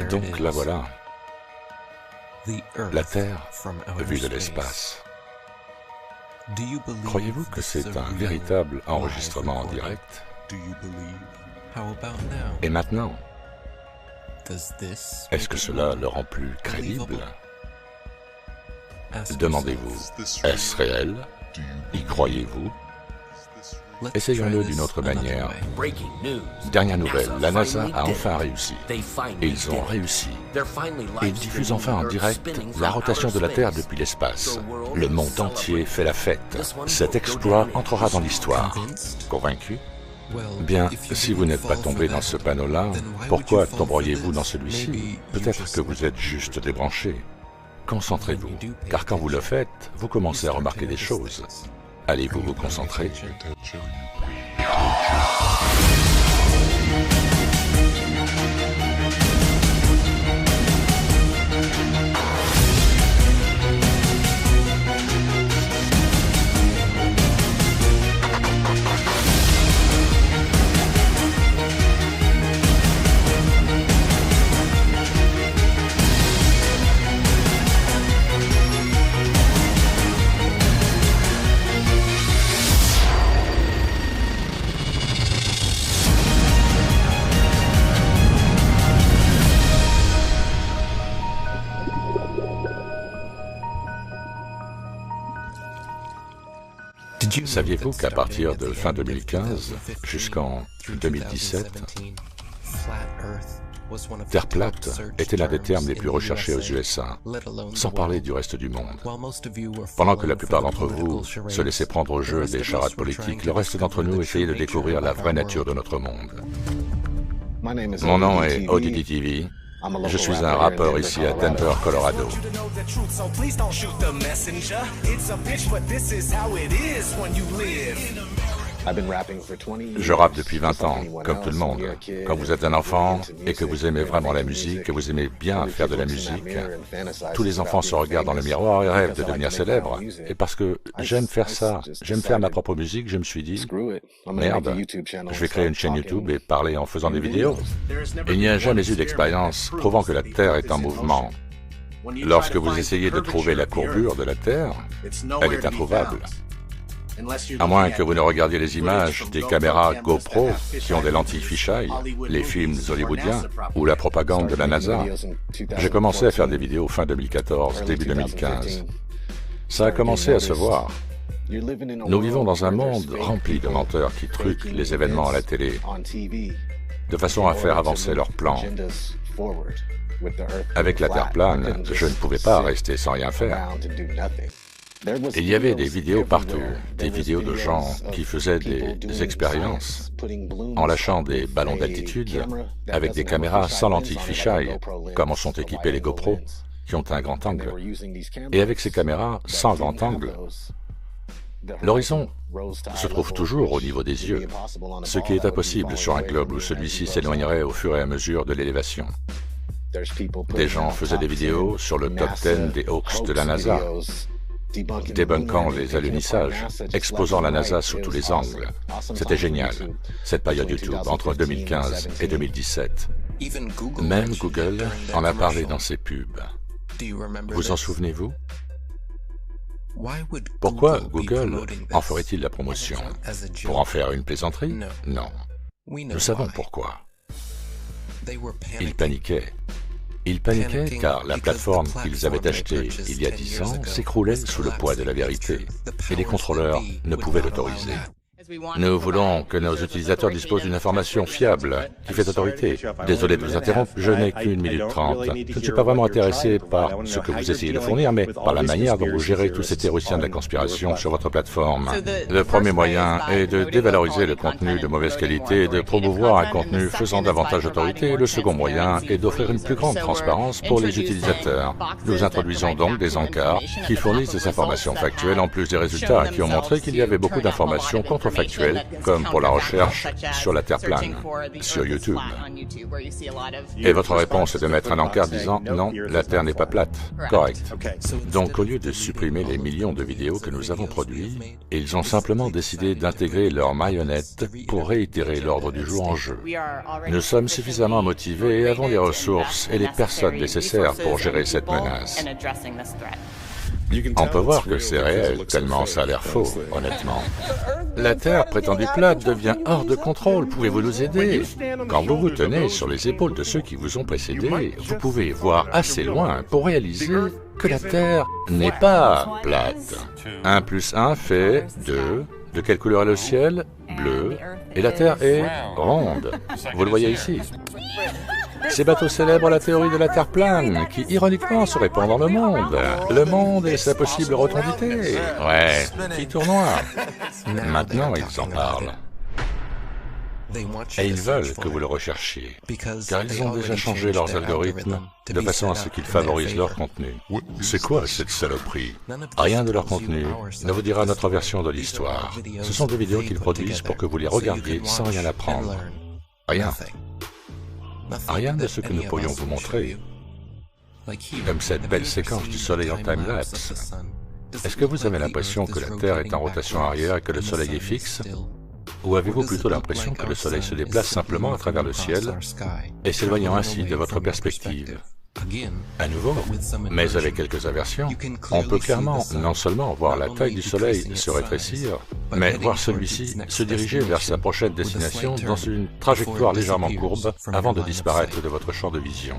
Donc la voilà, la Terre vue de l'espace. Croyez-vous que c'est un véritable enregistrement en direct? Et maintenant, est-ce que cela le rend plus crédible? Demandez-vous, est-ce réel? Y croyez-vous? Essayons-le d'une autre manière. Dernière nouvelle, la NASA a enfin réussi. Ils ont réussi. Ils diffusent enfin en direct la rotation de la Terre depuis l'espace. Le monde entier fait la fête. Cet exploit entrera dans l'histoire. Convaincu? Bien, si vous n'êtes pas tombé dans ce panneau-là, pourquoi tomberiez-vous dans celui-ci? Peut-être que vous êtes juste débranché. Concentrez-vous, car quand vous le faites, vous commencez à remarquer des choses. Allez-vous vous concentrer? Saviez-vous qu'à partir de fin 2015 jusqu'en 2017, Terre plate était l'un des termes les plus recherchés aux USA, sans parler du reste du monde. Pendant que la plupart d'entre vous se laissaient prendre au jeu des charades politiques, le reste d'entre nous essayait de découvrir la vraie nature de notre monde. Mon nom est ODD-TV. Je suis un rappeur ici à Denver, Colorado. Je rappe depuis 20 ans, comme tout le monde. Quand vous êtes un enfant et que vous aimez vraiment la musique, que vous aimez bien faire de la musique, tous les enfants se regardent dans le miroir et rêvent de devenir célèbres. Et parce que j'aime faire ça, j'aime faire ma propre musique, je me suis dit, merde, je vais créer une chaîne YouTube et parler en faisant des vidéos. Il n'y a jamais eu d'expérience prouvant que la Terre est en mouvement. Lorsque vous essayez de trouver la courbure de la Terre, elle est introuvable. À moins que vous ne regardiez les images des caméras GoPro qui ont des lentilles fisheye, les films hollywoodiens ou la propagande de la NASA. J'ai commencé à faire des vidéos fin 2014, début 2015. Ça a commencé à se voir. Nous vivons dans un monde rempli de menteurs qui truquent les événements à la télé, de façon à faire avancer leurs plans. Avec la Terre plane, je ne pouvais pas rester sans rien faire. Il y avait des vidéos partout, des vidéos de gens qui faisaient des expériences en lâchant des ballons d'altitude avec des caméras sans lentilles fisheye, comme en sont équipés les GoPro, qui ont un grand angle. Et avec ces caméras sans grand angle, l'horizon se trouve toujours au niveau des yeux, ce qui est impossible sur un globe où celui-ci s'éloignerait au fur et à mesure de l'élévation. Des gens faisaient des vidéos sur le top 10 des hoax de la NASA, débunkant les alunisages, exposant la NASA sous tous les angles. C'était génial, cette période YouTube entre 2015 et 2017. Même Google en a parlé dans ses pubs. Vous en souvenez-vous? Pourquoi Google en ferait-il la promotion? Pour en faire une plaisanterie? Non. Nous savons pourquoi. Ils paniquaient. Ils paniquaient car la plateforme qu'ils avaient achetée il y a 10 ans s'écroulait sous le poids de la vérité, et les contrôleurs ne pouvaient l'autoriser. Nous voulons que nos utilisateurs disposent d'une information fiable, qui fait autorité. Désolé de vous interrompre, je n'ai qu'1 minute 30. Je ne suis pas vraiment intéressé par ce que vous essayez de fournir, mais par la manière dont vous gérez tous ces théoriciens de la conspiration sur votre plateforme. Le premier moyen est de dévaloriser le contenu de mauvaise qualité et de promouvoir un contenu faisant davantage autorité. Le second moyen est d'offrir une plus grande transparence pour les utilisateurs. Nous introduisons donc des encarts qui fournissent des informations factuelles en plus des résultats qui ont montré qu'il y avait beaucoup d'informations contrefaçonnées factuelle, comme pour la recherche sur la Terre plane, sur YouTube. Et votre réponse est de mettre un encart disant « Non, la Terre n'est pas plate ». Correct. Donc, au lieu de supprimer les millions de vidéos que nous avons produites, ils ont simplement décidé d'intégrer leurs marionnettes pour réitérer l'ordre du jour en jeu. Nous sommes suffisamment motivés et avons les ressources et les personnes nécessaires pour gérer cette menace. On peut voir que c'est réel, tellement ça a l'air faux, honnêtement. La Terre prétendue plate devient hors de contrôle. Pouvez-vous nous aider? Quand vous vous tenez sur les épaules de ceux qui vous ont précédés, vous pouvez voir assez loin pour réaliser que la Terre n'est pas plate. 1 plus 1 fait 2. De quelle couleur est le ciel? Bleu. Et la Terre est ronde. Vous le voyez ici. Ces bateaux célèbrent la théorie de la Terre plane, qui ironiquement se répand dans le monde. Le monde et sa possible rotondité. Ouais, qui tournoie. Maintenant, ils en parlent. Et ils veulent que vous le recherchiez, car ils ont déjà changé leurs algorithmes de façon à ce qu'ils favorisent leur contenu. C'est quoi cette saloperie? Rien de leur contenu ne vous dira notre version de l'histoire. Ce sont des vidéos qu'ils produisent pour que vous les regardiez sans rien apprendre. Rien. Rien de ce que nous pourrions vous montrer, comme cette belle séquence du soleil en time-lapse. Est-ce que vous avez l'impression que la Terre est en rotation arrière et que le soleil est fixe? Ou avez-vous plutôt l'impression que le soleil se déplace simplement à travers le ciel et s'éloignant ainsi de votre perspective? À nouveau, mais avec quelques aversions, on peut clairement non seulement voir la taille du soleil se rétrécir, mais voir celui-ci se diriger vers sa prochaine destination dans une trajectoire légèrement courbe avant de disparaître de votre champ de vision.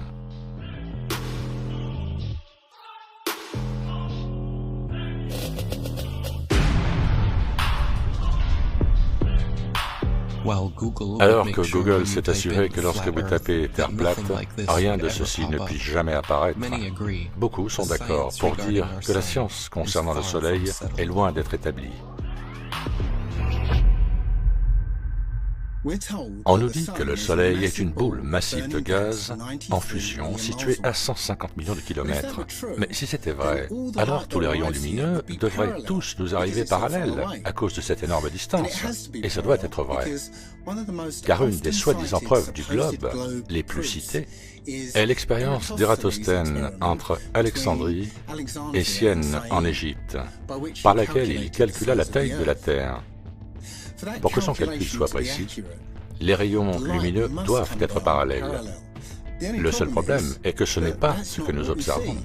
Alors que Google s'est assuré que lorsque vous tapez Terre plate, rien de ceci ne puisse jamais apparaître, beaucoup sont d'accord pour dire que la science concernant le Soleil est loin d'être établie. On nous dit que le Soleil est une boule massive de gaz en fusion située à 150 millions de kilomètres. Mais si c'était vrai, alors tous les rayons lumineux devraient tous nous arriver parallèles à cause de cette énorme distance. Et ça doit être vrai. Car une des soi-disant preuves du globe les plus citées est l'expérience d'Ératosthène entre Alexandrie et Syène en Égypte, par laquelle il calcula la taille de la Terre. Pour que son calcul soit précis, les rayons lumineux doivent être parallèles. Le seul problème est que ce n'est pas ce que nous observons.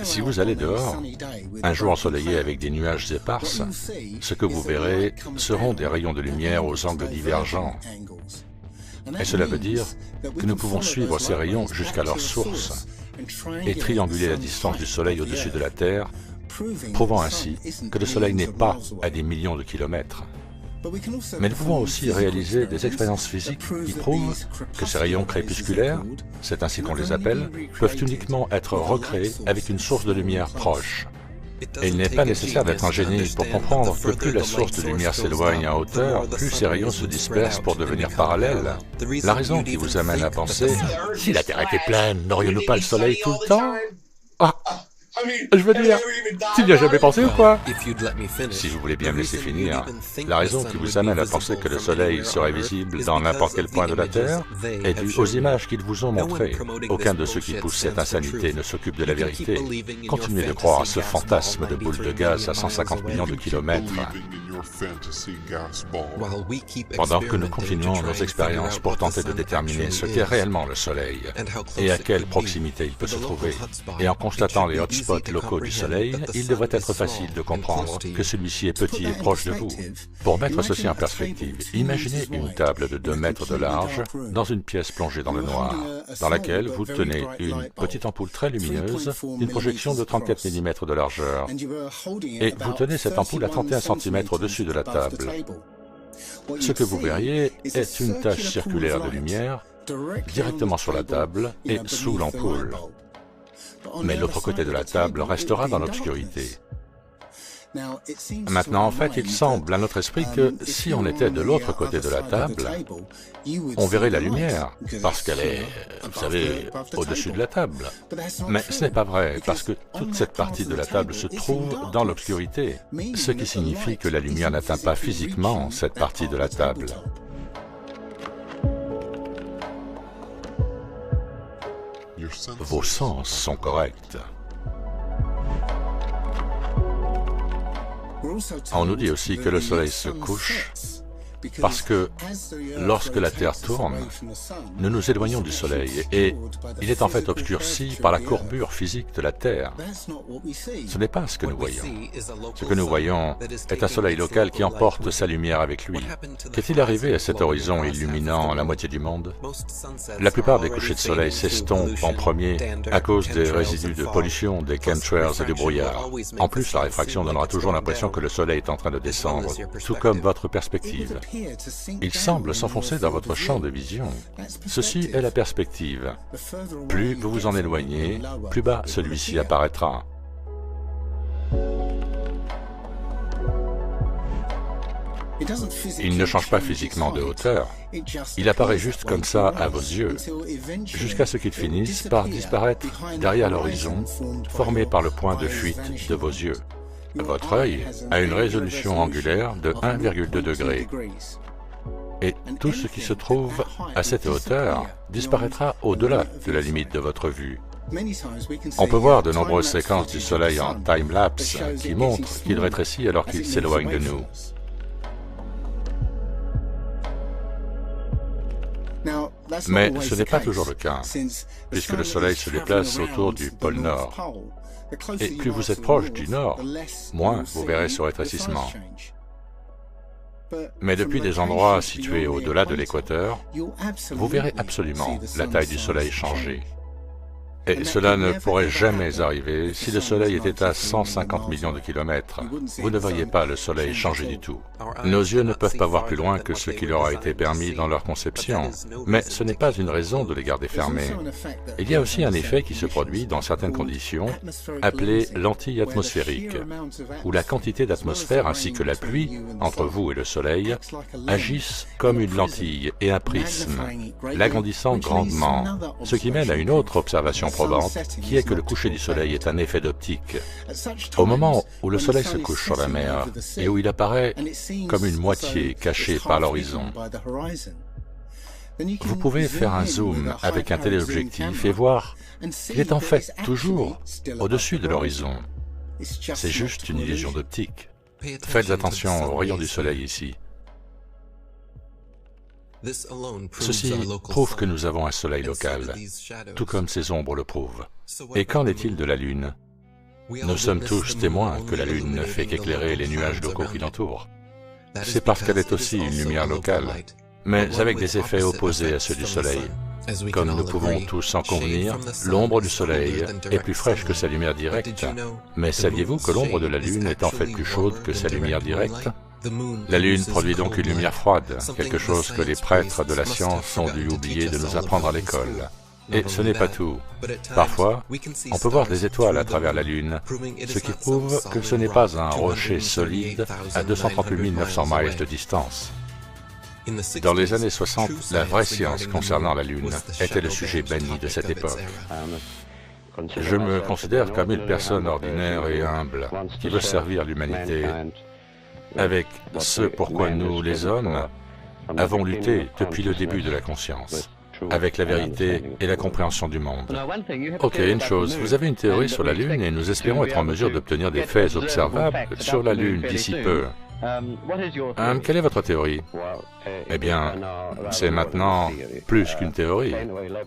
Si vous allez dehors, un jour ensoleillé avec des nuages éparses, ce que vous verrez seront des rayons de lumière aux angles divergents. Et cela veut dire que nous pouvons suivre ces rayons jusqu'à leur source et trianguler la distance du Soleil au-dessus de la Terre, prouvant ainsi que le Soleil n'est pas à des millions de kilomètres. Mais nous pouvons aussi réaliser des expériences physiques qui prouvent que ces rayons crépusculaires, c'est ainsi qu'on les appelle, peuvent uniquement être recréés avec une source de lumière proche. Et il n'est pas nécessaire d'être un génie pour comprendre que plus la source de lumière s'éloigne en hauteur, plus ces rayons se dispersent pour devenir parallèles. La raison qui vous amène à penser « Si la Terre était pleine, n'aurions-nous pas le Soleil tout le temps ?» Ah, je veux dire, tu n'y as jamais pensé ou quoi? Si vous voulez bien me laisser finir, la raison qui vous amène à penser que le Soleil serait visible dans n'importe quel point de la Terre est due aux images qu'ils vous ont montrées. Aucun de ceux qui poussent cette insanité ne s'occupe de la vérité. Continuez de croire à ce fantasme de boule de gaz à 150 millions de kilomètres. Pendant que nous continuons nos expériences pour tenter de déterminer ce qu'est réellement le Soleil et à quelle proximité il peut se trouver, et en constatant les hotspots locaux du Soleil, il devrait être facile de comprendre que celui-ci est petit et proche de vous. Pour mettre ceci en perspective, imaginez une table de 2 mètres de large dans une pièce plongée dans le noir, dans laquelle vous tenez une petite ampoule très lumineuse d'une projection de 34 mm de largeur, et vous tenez cette ampoule à 31 cm au-dessus de la table. Ce que vous verriez est une tache circulaire de lumière directement sur la table et sous l'ampoule. Mais l'autre côté de la table restera dans l'obscurité. Maintenant, en fait, il semble à notre esprit que si on était de l'autre côté de la table, on verrait la lumière, parce qu'elle est, vous savez, au-dessus de la table. Mais ce n'est pas vrai, parce que toute cette partie de la table se trouve dans l'obscurité, ce qui signifie que la lumière n'atteint pas physiquement cette partie de la table. Vos sens sont corrects. On nous dit aussi que le soleil se couche parce que lorsque la Terre tourne, nous nous éloignons du soleil et il est en fait obscurci par la courbure physique de la Terre. Ce n'est pas ce que nous voyons. Ce que nous voyons est un soleil local qui emporte sa lumière avec lui. Qu'est-il arrivé à cet horizon illuminant la moitié du monde? La plupart des couchers de soleil s'estompent en premier à cause des résidus de pollution, des chemtrails et du brouillard. En plus, la réfraction donnera toujours l'impression que le soleil est en train de descendre, tout comme votre perspective. Il semble s'enfoncer dans votre champ de vision. Ceci est la perspective. Plus vous vous en éloignez, plus bas celui-ci apparaîtra. Il ne change pas physiquement de hauteur. Il apparaît juste comme ça à vos yeux, jusqu'à ce qu'il finisse par disparaître derrière l'horizon, formé par le point de fuite de vos yeux. Votre œil a une résolution angulaire de 1,2 degrés. Et tout ce qui se trouve à cette hauteur disparaîtra au-delà de la limite de votre vue. On peut voir de nombreuses séquences du soleil en time-lapse qui montrent qu'il rétrécit alors qu'il s'éloigne de nous. Mais ce n'est pas toujours le cas, puisque le soleil se déplace autour du pôle Nord. Et plus vous êtes proche du Nord, moins vous verrez ce rétrécissement. Mais depuis des endroits situés au-delà de l'équateur, vous verrez absolument la taille du soleil changer. Et cela ne pourrait jamais arriver si le soleil était à 150 millions de kilomètres. Vous ne voyez pas le soleil changer du tout. Nos yeux ne peuvent pas voir plus loin que ce qui leur a été permis dans leur conception, mais ce n'est pas une raison de les garder fermés. Il y a aussi un effet qui se produit dans certaines conditions, appelé lentille atmosphérique, où la quantité d'atmosphère ainsi que la pluie, entre vous et le soleil, agissent comme une lentille et un prisme, l'agrandissant grandement, ce qui mène à une autre observation probante, qui est que le coucher du soleil est un effet d'optique. Au moment où le soleil se couche sur la mer et où il apparaît comme une moitié cachée par l'horizon, vous pouvez faire un zoom avec un téléobjectif et voir qu'il est en fait toujours au-dessus de l'horizon. C'est juste une illusion d'optique. Faites attention aux rayons du soleil ici. Ceci prouve que nous avons un soleil local, tout comme ces ombres le prouvent. Et qu'en est-il de la Lune? Nous sommes tous témoins que la Lune ne fait qu'éclairer les nuages locaux qui l'entourent. C'est parce qu'elle est aussi une lumière locale, mais avec des effets opposés à ceux du Soleil. Comme nous pouvons tous en convenir, l'ombre du Soleil est plus fraîche que sa lumière directe. Mais saviez-vous que l'ombre de la Lune est en fait plus chaude que sa lumière directe? La Lune produit donc une lumière froide, quelque chose que les prêtres de la science ont dû oublier de nous apprendre à l'école. Et ce n'est pas tout. Parfois, on peut voir des étoiles à travers la Lune, ce qui prouve que ce n'est pas un rocher solide à 238 900 miles de distance. Dans les années 60, la vraie science concernant la Lune était le sujet banni de cette époque. Je me considère comme une personne ordinaire et humble qui veut servir l'humanité avec ce pourquoi nous, les hommes, avons lutté depuis le début de la conscience, avec la vérité et la compréhension du monde. Ok, une chose, vous avez une théorie sur la Lune et nous espérons être en mesure d'obtenir des faits observables sur la Lune d'ici peu. Quelle est votre théorie? Eh bien, c'est maintenant plus qu'une théorie.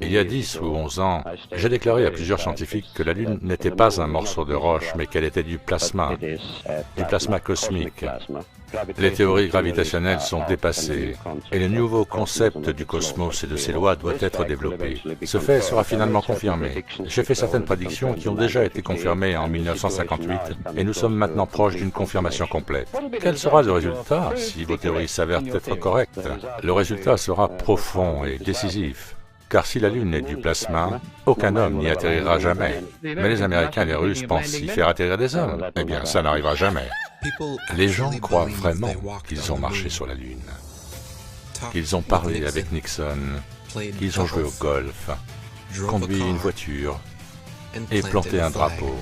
Il y a 10 ou 11 ans, j'ai déclaré à plusieurs scientifiques que la Lune n'était pas un morceau de roche, mais qu'elle était du plasma cosmique. Les théories gravitationnelles sont dépassées et le nouveau concept du cosmos et de ses lois doit être développé. Ce fait sera finalement confirmé. J'ai fait certaines prédictions qui ont déjà été confirmées en 1958 et nous sommes maintenant proches d'une confirmation complète. Quel sera le résultat si vos théories s'avèrent être correctes? Le résultat sera profond et décisif. Car si la Lune est du plasma, aucun homme n'y atterrira jamais. Mais les Américains et les Russes pensent y faire atterrir des hommes. Eh bien, ça n'arrivera jamais. Les gens croient vraiment qu'ils ont marché sur la Lune, qu'ils ont parlé avec Nixon, qu'ils ont joué au golf, conduit une voiture et planté un drapeau.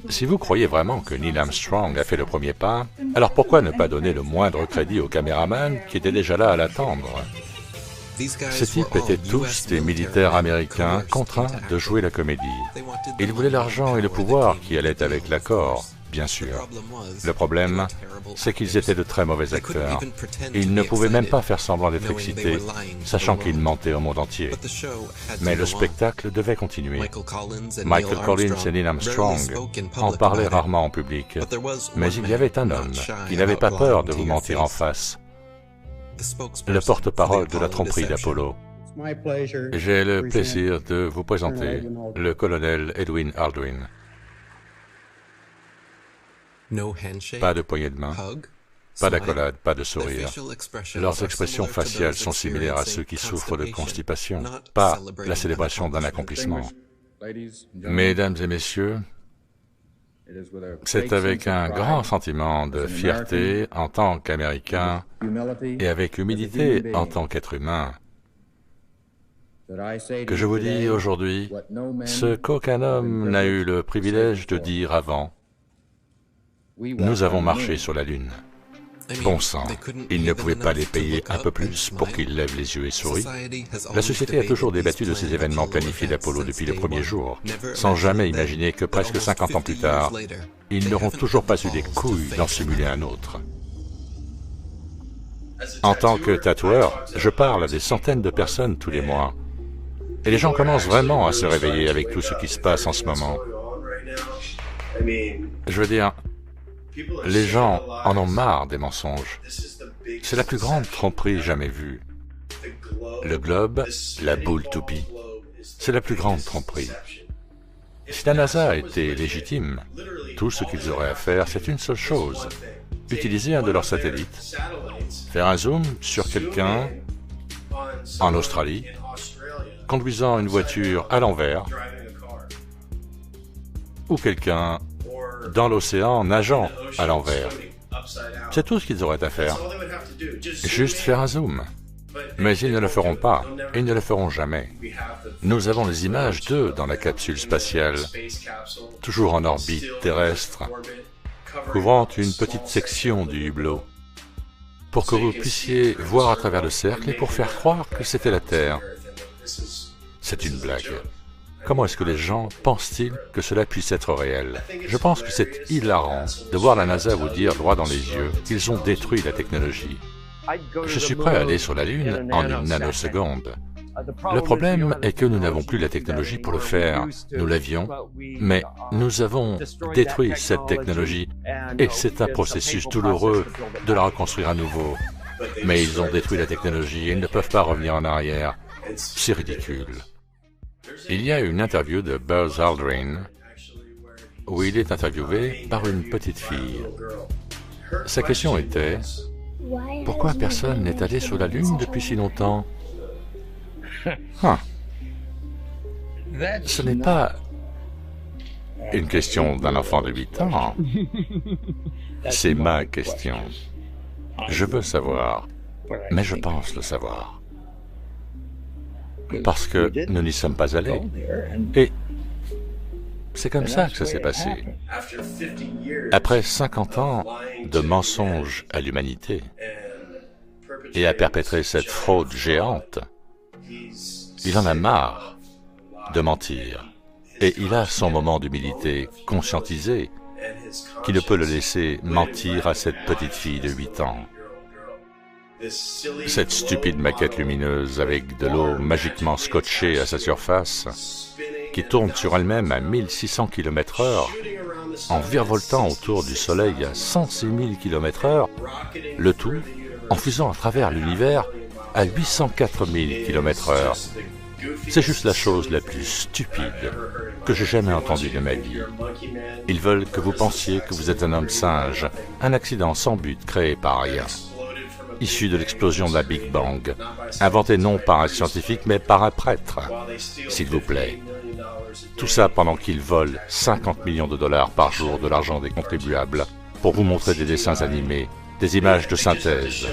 Si vous croyez vraiment que Neil Armstrong a fait le premier pas, alors pourquoi ne pas donner le moindre crédit aux caméramans qui étaient déjà là à l'attendre? Ces types étaient tous des militaires américains contraints de jouer la comédie. Ils voulaient l'argent et le pouvoir qui allaient avec l'accord, bien sûr. Le problème, c'est qu'ils étaient de très mauvais acteurs. Ils ne pouvaient même pas faire semblant d'être excités, sachant qu'ils mentaient au monde entier. Mais le spectacle devait continuer. Michael Collins et Neil Armstrong en parlaient rarement en public, mais il y avait un homme qui n'avait pas peur de vous mentir en face. Le porte-parole de la tromperie d'Apollo. J'ai le plaisir de vous présenter le colonel Edwin Aldrin. Pas de poignée de main, pas d'accolade, pas de sourire. Leurs expressions faciales sont similaires à ceux qui souffrent de constipation, pas la célébration d'un accomplissement. Mesdames et messieurs, c'est avec un grand sentiment de fierté en tant qu'Américain et avec humilité en tant qu'être humain que je vous dis aujourd'hui ce qu'aucun homme n'a eu le privilège de dire avant. Nous avons marché sur la Lune. Bon sang, ils ne pouvaient pas les payer un peu plus pour qu'ils lèvent les yeux et sourient. La société a toujours débattu de ces événements planifiés d'Apollo depuis le premier jour, sans jamais imaginer que presque 50 ans plus tard, ils n'auront toujours pas eu des couilles d'en simuler un autre. En tant que tatoueur, je parle à des centaines de personnes tous les mois. Et les gens commencent vraiment à se réveiller avec tout ce qui se passe en ce moment. Je veux dire, les gens en ont marre des mensonges. C'est la plus grande tromperie jamais vue. Le globe, la boule toupie, c'est la plus grande tromperie. Si la NASA était légitime, tout ce qu'ils auraient à faire, c'est une seule chose. Utiliser un de leurs satellites, faire un zoom sur quelqu'un en Australie, conduisant une voiture à l'envers, ou quelqu'un dans l'océan nageant à l'envers. C'est tout ce qu'ils auraient à faire. Juste faire un zoom. Mais ils ne le feront pas. Ils ne le feront jamais. Nous avons les images d'eux dans la capsule spatiale, toujours en orbite terrestre, couvrant une petite section du hublot, pour que vous puissiez voir à travers le cercle et pour faire croire que c'était la Terre. C'est une blague. Comment est-ce que les gens pensent-ils que cela puisse être réel? Je pense que c'est hilarant de voir la NASA vous dire droit dans les yeux qu'ils ont détruit la technologie. Je suis prêt à aller sur la Lune en une nanoseconde. Le problème est que nous n'avons plus la technologie pour le faire. Nous l'avions, mais nous avons détruit cette technologie et c'est un processus douloureux de la reconstruire à nouveau. Mais ils ont détruit la technologie et ils ne peuvent pas revenir en arrière. C'est ridicule. Il y a une interview de Buzz Aldrin où il est interviewé par une petite fille. Sa question était « Pourquoi personne n'est allé sur la Lune depuis si longtemps ?» Ce n'est pas une question d'un enfant de 8 ans. C'est ma question. Je veux savoir, mais je pense le savoir. Parce que nous n'y sommes pas allés. Et c'est comme ça que ça s'est passé. Après 50 ans de mensonges à l'humanité et à perpétrer cette fraude géante, il en a marre de mentir. Et il a son moment d'humilité conscientisé qui ne peut le laisser mentir à cette petite fille de 8 ans. Cette stupide maquette lumineuse avec de l'eau magiquement scotchée à sa surface, qui tourne sur elle-même à 1600 km/h, en virevoltant autour du Soleil à 106 000 km/h, le tout en fusant à travers l'univers à 804 000 km/h. C'est juste la chose la plus stupide que j'ai jamais entendue de ma vie. Ils veulent que vous pensiez que vous êtes un homme singe, un accident sans but créé par rien, issu de l'explosion de la Big Bang, inventé non par un scientifique mais par un prêtre. S'il vous plaît, Tout ça pendant qu'ils volent 50 millions de dollars par jour de l'argent des contribuables pour vous montrer des dessins animés, des images de synthèse.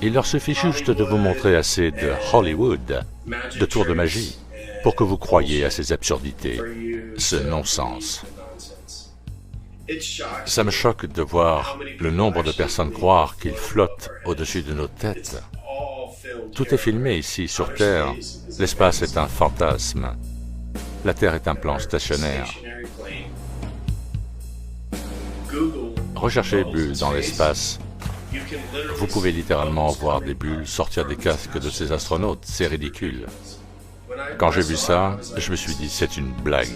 Il leur suffit juste de vous montrer assez de Hollywood, de tours de magie, pour que vous croyiez à ces absurdités, ce non-sens. Ça me choque de voir le nombre de personnes croire qu'ils flottent au-dessus de nos têtes. Tout est filmé ici, sur Terre. L'espace est un fantasme. La Terre est un plan stationnaire. Recherchez bulles dans l'espace. Vous pouvez littéralement voir des bulles sortir des casques de ces astronautes. C'est ridicule. Quand j'ai vu ça, je me suis dit, c'est une blague.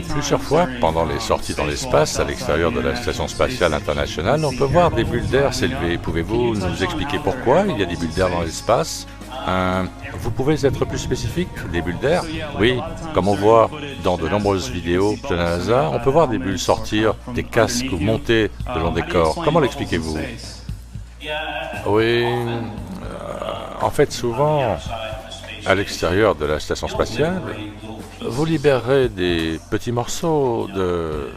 Plusieurs fois, pendant les sorties dans l'espace, à l'extérieur de la Station spatiale internationale, on peut voir des bulles d'air s'élever. Pouvez-vous nous expliquer pourquoi il y a des bulles d'air dans l'espace? Vous pouvez être plus spécifique? Des bulles d'air? Oui, comme on voit dans de nombreuses vidéos de la NASA, on peut voir des bulles sortir des casques ou monter le long des corps. Comment l'expliquez-vous? Oui, en fait, souvent, à l'extérieur de la Station spatiale, vous libérerez des petits morceaux de...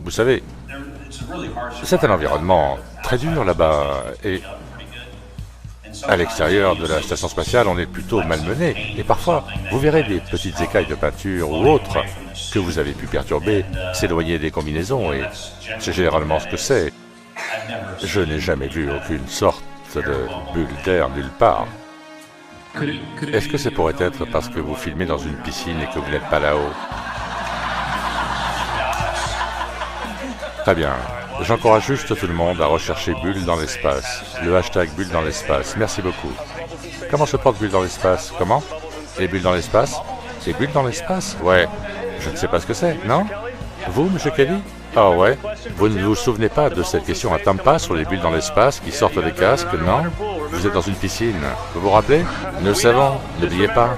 Vous savez, c'est un environnement très dur là-bas, et à l'extérieur de la station spatiale, on est plutôt malmené, et parfois, vous verrez des petites écailles de peinture ou autres que vous avez pu perturber, s'éloigner des combinaisons, et c'est généralement ce que c'est. Je n'ai jamais vu aucune sorte de bulle d'air nulle part. Est-ce que ça pourrait être parce que vous filmez dans une piscine et que vous n'êtes pas là-haut? Très bien. J'encourage juste tout le monde à rechercher Bulle dans l'espace. Le hashtag Bulle dans l'espace. Merci beaucoup. Comment se porte Bulle dans l'espace? Comment? Les bulles dans l'espace? Les bulles dans l'espace? Ouais. Je ne sais pas ce que c'est, non? Vous, M. Kelly? Ah ouais? Vous ne vous souvenez pas de cette question à Tampa sur les bulles dans l'espace qui sortent des casques, non? Vous êtes dans une piscine. Vous vous rappelez? Nous le savons. N'oubliez pas.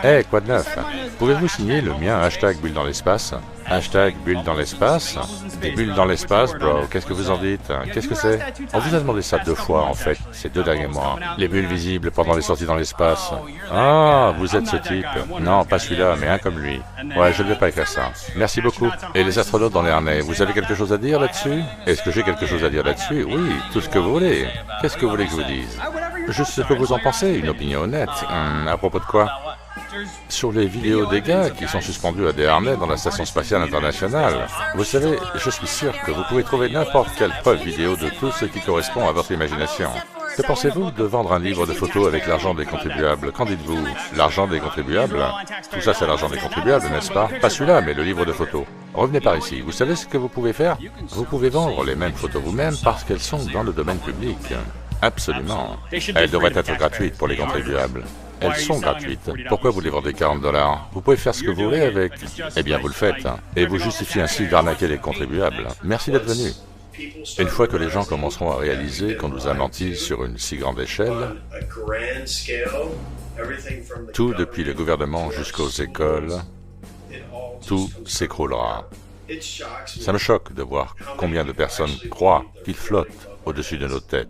Eh, quoi de neuf? Pouvez-vous signer le mien hashtag Bulle dans l'espace? Hashtag Bulle dans l'espace? Des bulles dans l'espace, bro. Qu'est-ce que vous en dites? Qu'est-ce que c'est? On vous a demandé ça 2 fois, en fait, ces 2 derniers mois. Les bulles visibles pendant les sorties dans l'espace. Ah, vous êtes ce type. Non, pas celui-là, mais un comme lui. Ouais, je ne vais pas écrire ça. Merci beaucoup. Et les astronautes dans les harnais, vous avez quelque chose à dire là-dessus? Est-ce que j'ai quelque chose à dire là-dessus? Oui, tout ce que vous voulez. Qu'est-ce que vous voulez que je vous dise? Juste ce que vous en pensez, une opinion honnête. À propos de quoi? Sur les vidéos des gars qui sont suspendus à des harnais dans la Station spatiale internationale. Vous savez, je suis sûr que vous pouvez trouver n'importe quelle preuve vidéo de tout ce qui correspond à votre imagination. Que pensez-vous de vendre un livre de photos avec l'argent des contribuables? Qu'en dites-vous? L'argent des contribuables? Tout ça, c'est l'argent des contribuables, n'est-ce pas? Pas celui-là, mais le livre de photos. Revenez par ici. Vous savez ce que vous pouvez faire? Vous pouvez vendre les mêmes photos vous-même parce qu'elles sont dans le domaine public. Absolument. Elles devraient être gratuites pour les contribuables. Elles sont gratuites. Pourquoi vous les vendez 40 $? Vous pouvez faire ce que vous voulez avec. Eh bien, vous le faites. Et vous justifiez ainsi d'arnaquer les contribuables. Merci d'être venu. Une fois que les gens commenceront à réaliser qu'on nous a menti sur une si grande échelle, tout depuis le gouvernement jusqu'aux écoles, tout s'écroulera. Ça me choque de voir combien de personnes croient qu'ils flottent au-dessus de nos têtes.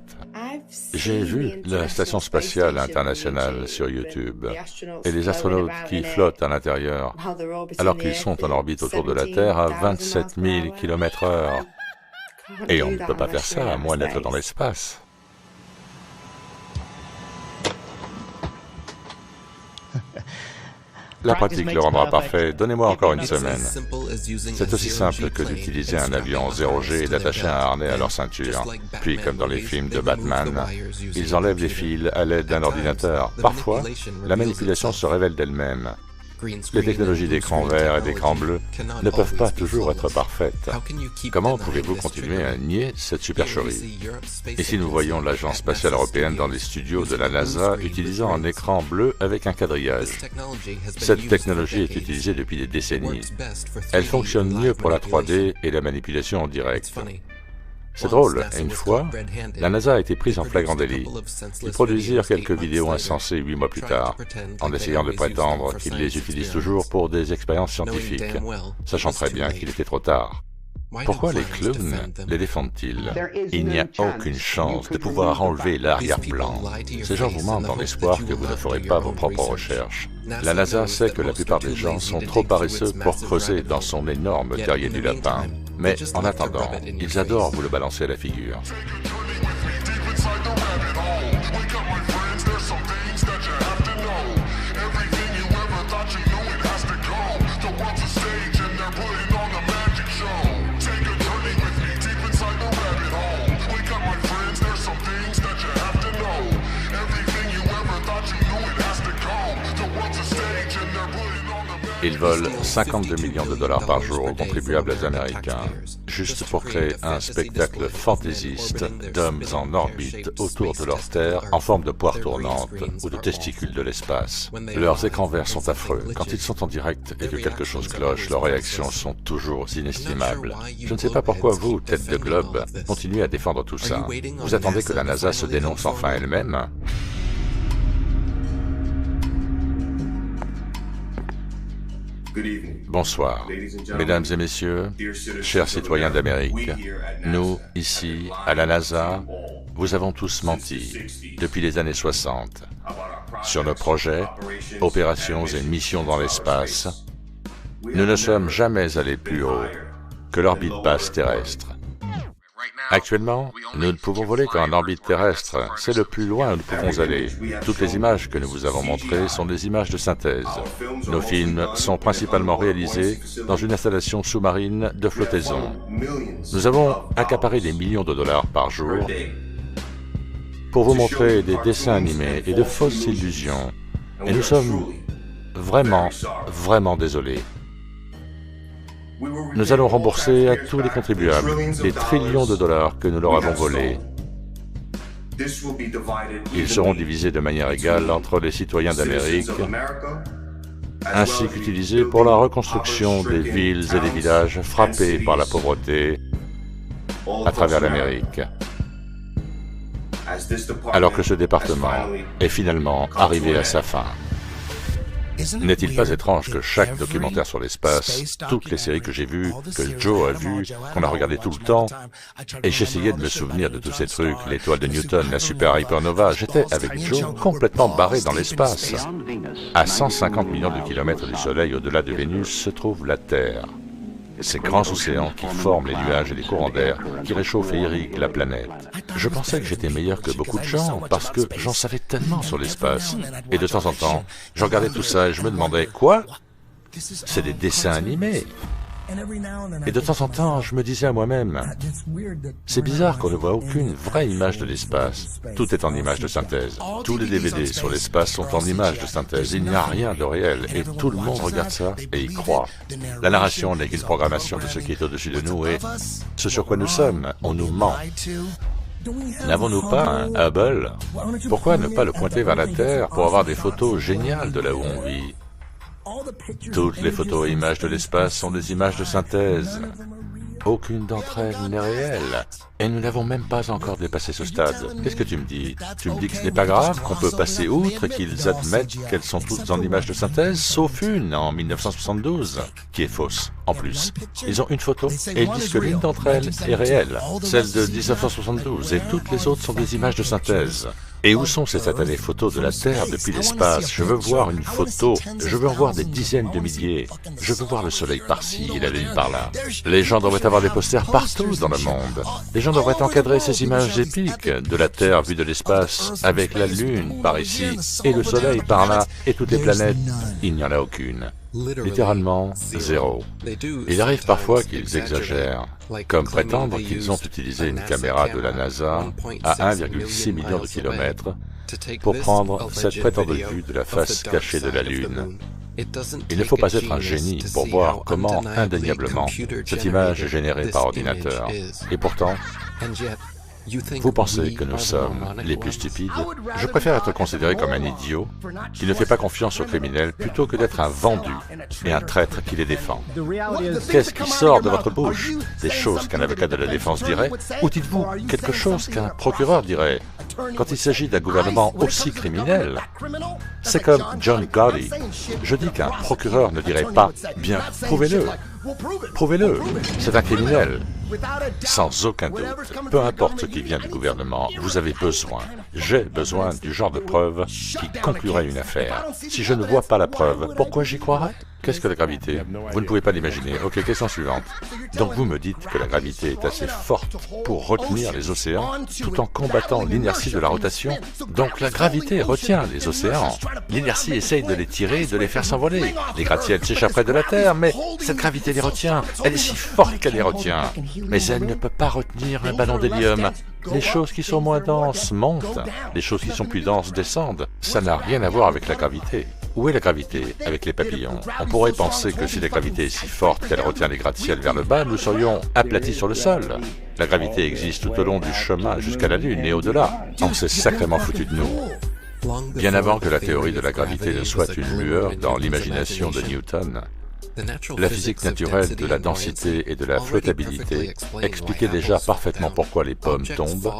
J'ai vu la Station spatiale internationale sur YouTube et les astronautes qui flottent à l'intérieur alors qu'ils sont en orbite autour de la Terre à 27 000 km/h. Et on ne peut pas faire ça à moins d'être dans l'espace. La pratique le rendra parfait. Donnez-moi encore une semaine. C'est aussi simple que d'utiliser un avion 0G et d'attacher un harnais à leur ceinture. Puis, comme dans les films de Batman, ils enlèvent les fils à l'aide d'un ordinateur. Parfois, la manipulation se révèle d'elle-même. Les technologies d'écran vert et d'écran bleu ne peuvent pas toujours être parfaites. Comment pouvez-vous continuer à nier cette supercherie? Ici, nous voyons l'Agence spatiale européenne dans les studios de la NASA utilisant un écran bleu avec un quadrillage. Cette technologie est utilisée depuis des décennies. Elle fonctionne mieux pour la 3D et la manipulation en direct. C'est drôle, une fois, la NASA a été prise en flagrant délit. Ils produisirent quelques vidéos insensées 8 mois plus tard, en essayant de prétendre qu'ils les utilisent toujours pour des expériences scientifiques, sachant très bien qu'il était trop tard. Pourquoi les clowns les défendent-ils? Il n'y a aucune chance de pouvoir enlever l'arrière-plan. Ces gens vous mentent dans l'espoir que vous ne ferez pas vos propres recherches. La NASA sait que la plupart des gens sont trop paresseux pour creuser dans son énorme terrier du lapin. Mais en attendant, ils adorent vous le balancer à la figure. Ils volent 52 millions de dollars par jour aux contribuables américains, juste pour créer un spectacle fantaisiste d'hommes en orbite autour de leur Terre en forme de poire tournante ou de testicules de l'espace. Leurs écrans verts sont affreux. Quand ils sont en direct et que quelque chose cloche, leurs réactions sont toujours inestimables. Je ne sais pas pourquoi vous, tête de globe, continuez à défendre tout ça. Vous attendez que la NASA se dénonce enfin elle-même? Bonsoir, mesdames et messieurs, chers citoyens d'Amérique. Nous, ici, à la NASA, vous avons tous menti depuis les années 60 sur nos projets, opérations et missions dans l'espace. Nous ne sommes jamais allés plus haut que l'orbite basse terrestre. Actuellement, nous ne pouvons voler qu'en orbite terrestre. C'est le plus loin où nous pouvons aller. Toutes les images que nous vous avons montrées sont des images de synthèse. Nos films sont principalement réalisés dans une installation sous-marine de flottaison. Nous avons accaparé des millions de dollars par jour pour vous montrer des dessins animés et de fausses illusions. Et nous sommes vraiment désolés. Nous allons rembourser à tous les contribuables les trillions de dollars que nous leur avons volés. Ils seront divisés de manière égale entre les citoyens d'Amérique, ainsi qu'utilisés pour la reconstruction des villes et des villages frappés par la pauvreté à travers l'Amérique. Alors que ce département est finalement arrivé à sa fin. N'est-il pas étrange que chaque documentaire sur l'espace, toutes les séries que j'ai vues, que Joe a vues, qu'on a regardé tout le temps, et j'essayais de me souvenir de tous ces trucs, l'étoile de Newton, la super hypernova, j'étais avec Joe complètement barré dans l'espace. À 150 millions de kilomètres du Soleil au-delà de Vénus se trouve la Terre. Ces grands océans qui forment les nuages et les courants d'air, qui réchauffent et irriguent la planète. Je pensais que j'étais meilleur que beaucoup de gens, parce que j'en savais tellement sur l'espace. Et de temps en temps, je regardais tout ça et je me demandais, quoi? C'est des dessins animés. Et de temps en temps, je me disais à moi-même, c'est bizarre qu'on ne voit aucune vraie image de l'espace. Tout est en image de synthèse. Tous les DVD sur l'espace sont en image de synthèse. Il n'y a rien de réel et tout le monde regarde ça et y croit. La narration n'est qu'une programmation de ce qui est au-dessus de nous et ce sur quoi nous sommes, on nous ment. N'avons-nous pas un Hubble? Pourquoi ne pas le pointer vers la Terre pour avoir des photos géniales de là où on vit? Toutes les photos et images de l'espace sont des images de synthèse. Aucune d'entre elles n'est réelle. Et nous n'avons même pas encore dépassé ce stade. Qu'est-ce que tu me dis? Tu me dis que ce n'est pas grave, qu'on peut passer outre, qu'ils admettent qu'elles sont toutes en images de synthèse, sauf une, en 1972, qui est fausse, en plus. Ils ont une photo, et ils disent que l'une d'entre elles est réelle, celle de 1972, et toutes les autres sont des images de synthèse. Et où sont ces satanées photos de la Terre depuis l'espace? Je veux voir une photo, je veux en voir des dizaines de milliers. Je veux voir le soleil par-ci et la lune par-là. Les gens devraient avoir des posters partout dans le monde. Les gens devraient encadrer ces images épiques de la Terre vue de l'espace, avec la lune par ici, et le soleil par-là, et toutes les planètes. Il n'y en a aucune. Littéralement, zéro. Il arrive parfois qu'ils exagèrent, comme prétendre qu'ils ont utilisé une caméra de la NASA à 1,6 million de kilomètres pour prendre cette prétendue vue de la face cachée de la Lune. Il ne faut pas être un génie pour voir comment, indéniablement, cette image est générée par ordinateur. Et pourtant, vous pensez que nous sommes les plus stupides? Je préfère être considéré comme un idiot qui ne fait pas confiance aux criminels plutôt que d'être un vendu et un traître qui les défend. Qu'est-ce qui sort de votre bouche? Des choses qu'un avocat de la défense dirait? Ou dites-vous quelque chose qu'un procureur dirait? quand il s'agit d'un gouvernement aussi criminel. C'est comme John Gotti. Je dis qu'un procureur ne dirait pas « Bien, prouvez-le ». Prouvez-le, c'est un criminel. Sans aucun doute, peu importe ce qui vient du gouvernement, vous avez besoin, j'ai besoin du genre de preuve qui conclurait une affaire. Si je ne vois pas la preuve, pourquoi j'y croirais? Qu'est-ce que la gravité? Vous ne pouvez pas l'imaginer. Ok, question suivante. Donc vous me dites que la gravité est assez forte pour retenir les océans tout en combattant l'inertie de la rotation. Donc la gravité retient les océans. L'inertie essaye de les tirer et de les faire s'envoler. Les gratte-ciels s'échapperaient de la Terre, mais cette gravité les retient. Elle est si forte qu'elle les retient. Mais elle ne peut pas retenir un ballon d'hélium. Les choses qui sont moins denses montent, les choses qui sont plus denses descendent. Ça n'a rien à voir avec la gravité. Où est la gravité avec les papillons? On pourrait penser que si la gravité est si forte qu'elle retient les gratte-ciels vers le bas, nous serions aplatis sur le sol. La gravité existe tout au long du chemin jusqu'à la Lune et au-delà. On s'est sacrément foutu de nous. Bien avant que la théorie de la gravité ne soit une lueur dans l'imagination de Newton, la physique naturelle de la densité et de la flottabilité expliquait déjà parfaitement pourquoi les pommes tombent.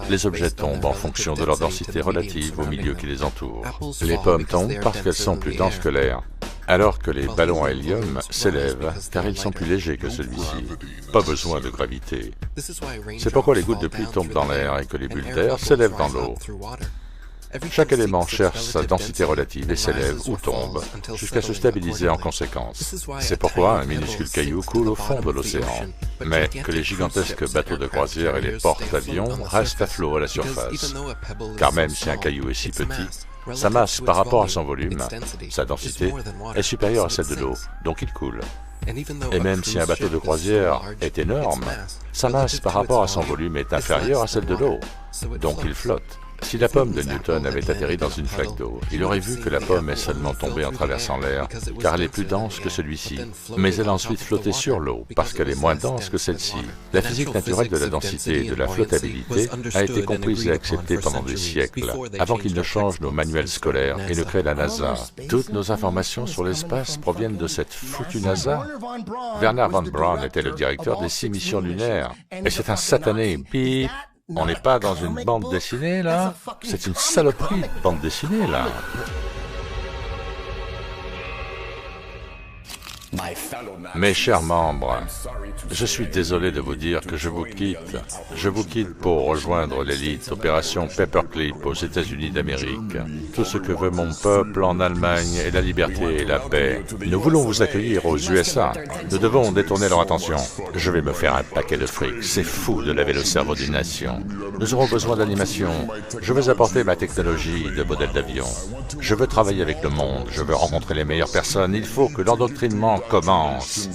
Les objets tombent en fonction de leur densité relative au milieu qui les entoure. Les pommes tombent parce qu'elles sont plus denses que l'air, alors que les ballons à hélium s'élèvent car ils sont plus légers que celui-ci. Pas besoin de gravité. C'est pourquoi les gouttes de pluie tombent dans l'air et que les bulles d'air s'élèvent dans l'eau. Chaque élément cherche sa densité relative et s'élève ou tombe, jusqu'à se stabiliser en conséquence. C'est pourquoi un minuscule caillou coule au fond de l'océan, mais que les gigantesques bateaux de croisière et les porte-avions restent à flot à la surface. Car même si un caillou est si petit, sa masse par rapport à son volume, sa densité, est supérieure à celle de l'eau, donc il coule. Et même si un bateau de croisière est énorme, sa masse par rapport à son volume est inférieure à celle de l'eau, donc il flotte. Si la pomme de Newton avait atterri dans une flaque d'eau, il aurait vu que la pomme est seulement tombée en traversant l'air, car elle est plus dense que celui-ci. Mais elle a ensuite flotté sur l'eau, parce qu'elle est moins dense que celle-ci. La physique naturelle de la densité et de la flottabilité a été comprise et acceptée pendant des siècles, avant qu'ils ne changent nos manuels scolaires et ne créent la NASA. Toutes nos informations sur l'espace proviennent de cette foutue NASA. Werner von Braun était le directeur des 6 missions lunaires, et c'est un satané bip. On n'est pas dans une bande dessinée, là? C'est une saloperie de bande dessinée, là. Mes chers membres, je suis désolé de vous dire que je vous quitte. Je vous quitte pour rejoindre l'élite Opération Paperclip aux États-Unis d'Amérique. Tout ce que veut mon peuple en Allemagne est la liberté et la paix. Nous voulons vous accueillir aux USA. Nous devons détourner leur attention. Je vais me faire un paquet de fric. C'est fou de laver le cerveau d'une nation. Nous aurons besoin d'animation. Je veux apporter ma technologie de modèle d'avion. Je veux travailler avec le monde. Je veux rencontrer les meilleures personnes. Il faut que l'endoctrinement commence.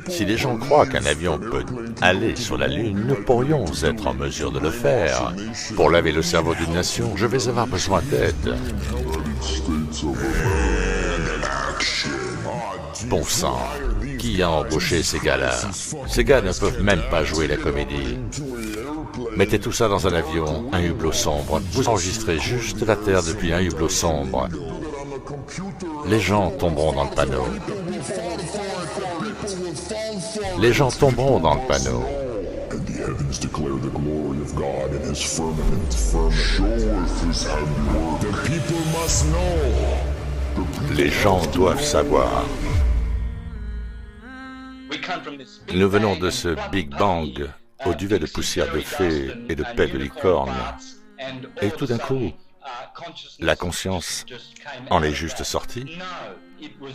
Si les gens croient qu'un avion peut aller sur la Lune, nous pourrions être en mesure de le faire. Pour laver le cerveau d'une nation, je vais avoir besoin d'aide. Bon sang, qui a embauché ces gars-là? Ces gars ne peuvent même pas jouer la comédie. Mettez tout ça dans un avion, un hublot sombre. Vous enregistrez juste la Terre depuis un hublot sombre. Les gens tomberont dans le panneau. Les gens tomberont dans le panneau. Les gens doivent savoir. Nous venons de ce Big Bang, au duvet de poussière de fée et de paix de licorne. Et tout d'un coup, la conscience en est juste sortie?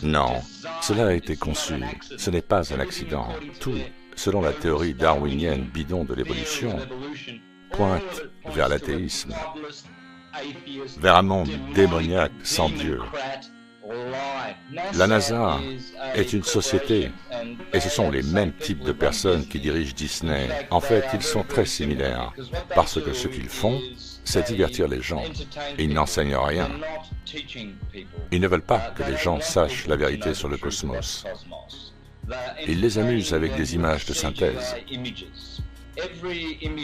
Non, cela a été conçu. Ce n'est pas un accident. Tout, selon la théorie darwinienne bidon de l'évolution, pointe vers l'athéisme, vers un monde démoniaque sans Dieu. La NASA est une société, et ce sont les mêmes types de personnes qui dirigent Disney. En fait, ils sont très similaires, parce que ce qu'ils font, c'est divertir les gens. Ils n'enseignent rien. Ils ne veulent pas que les gens sachent la vérité sur le cosmos. Ils les amusent avec des images de synthèse.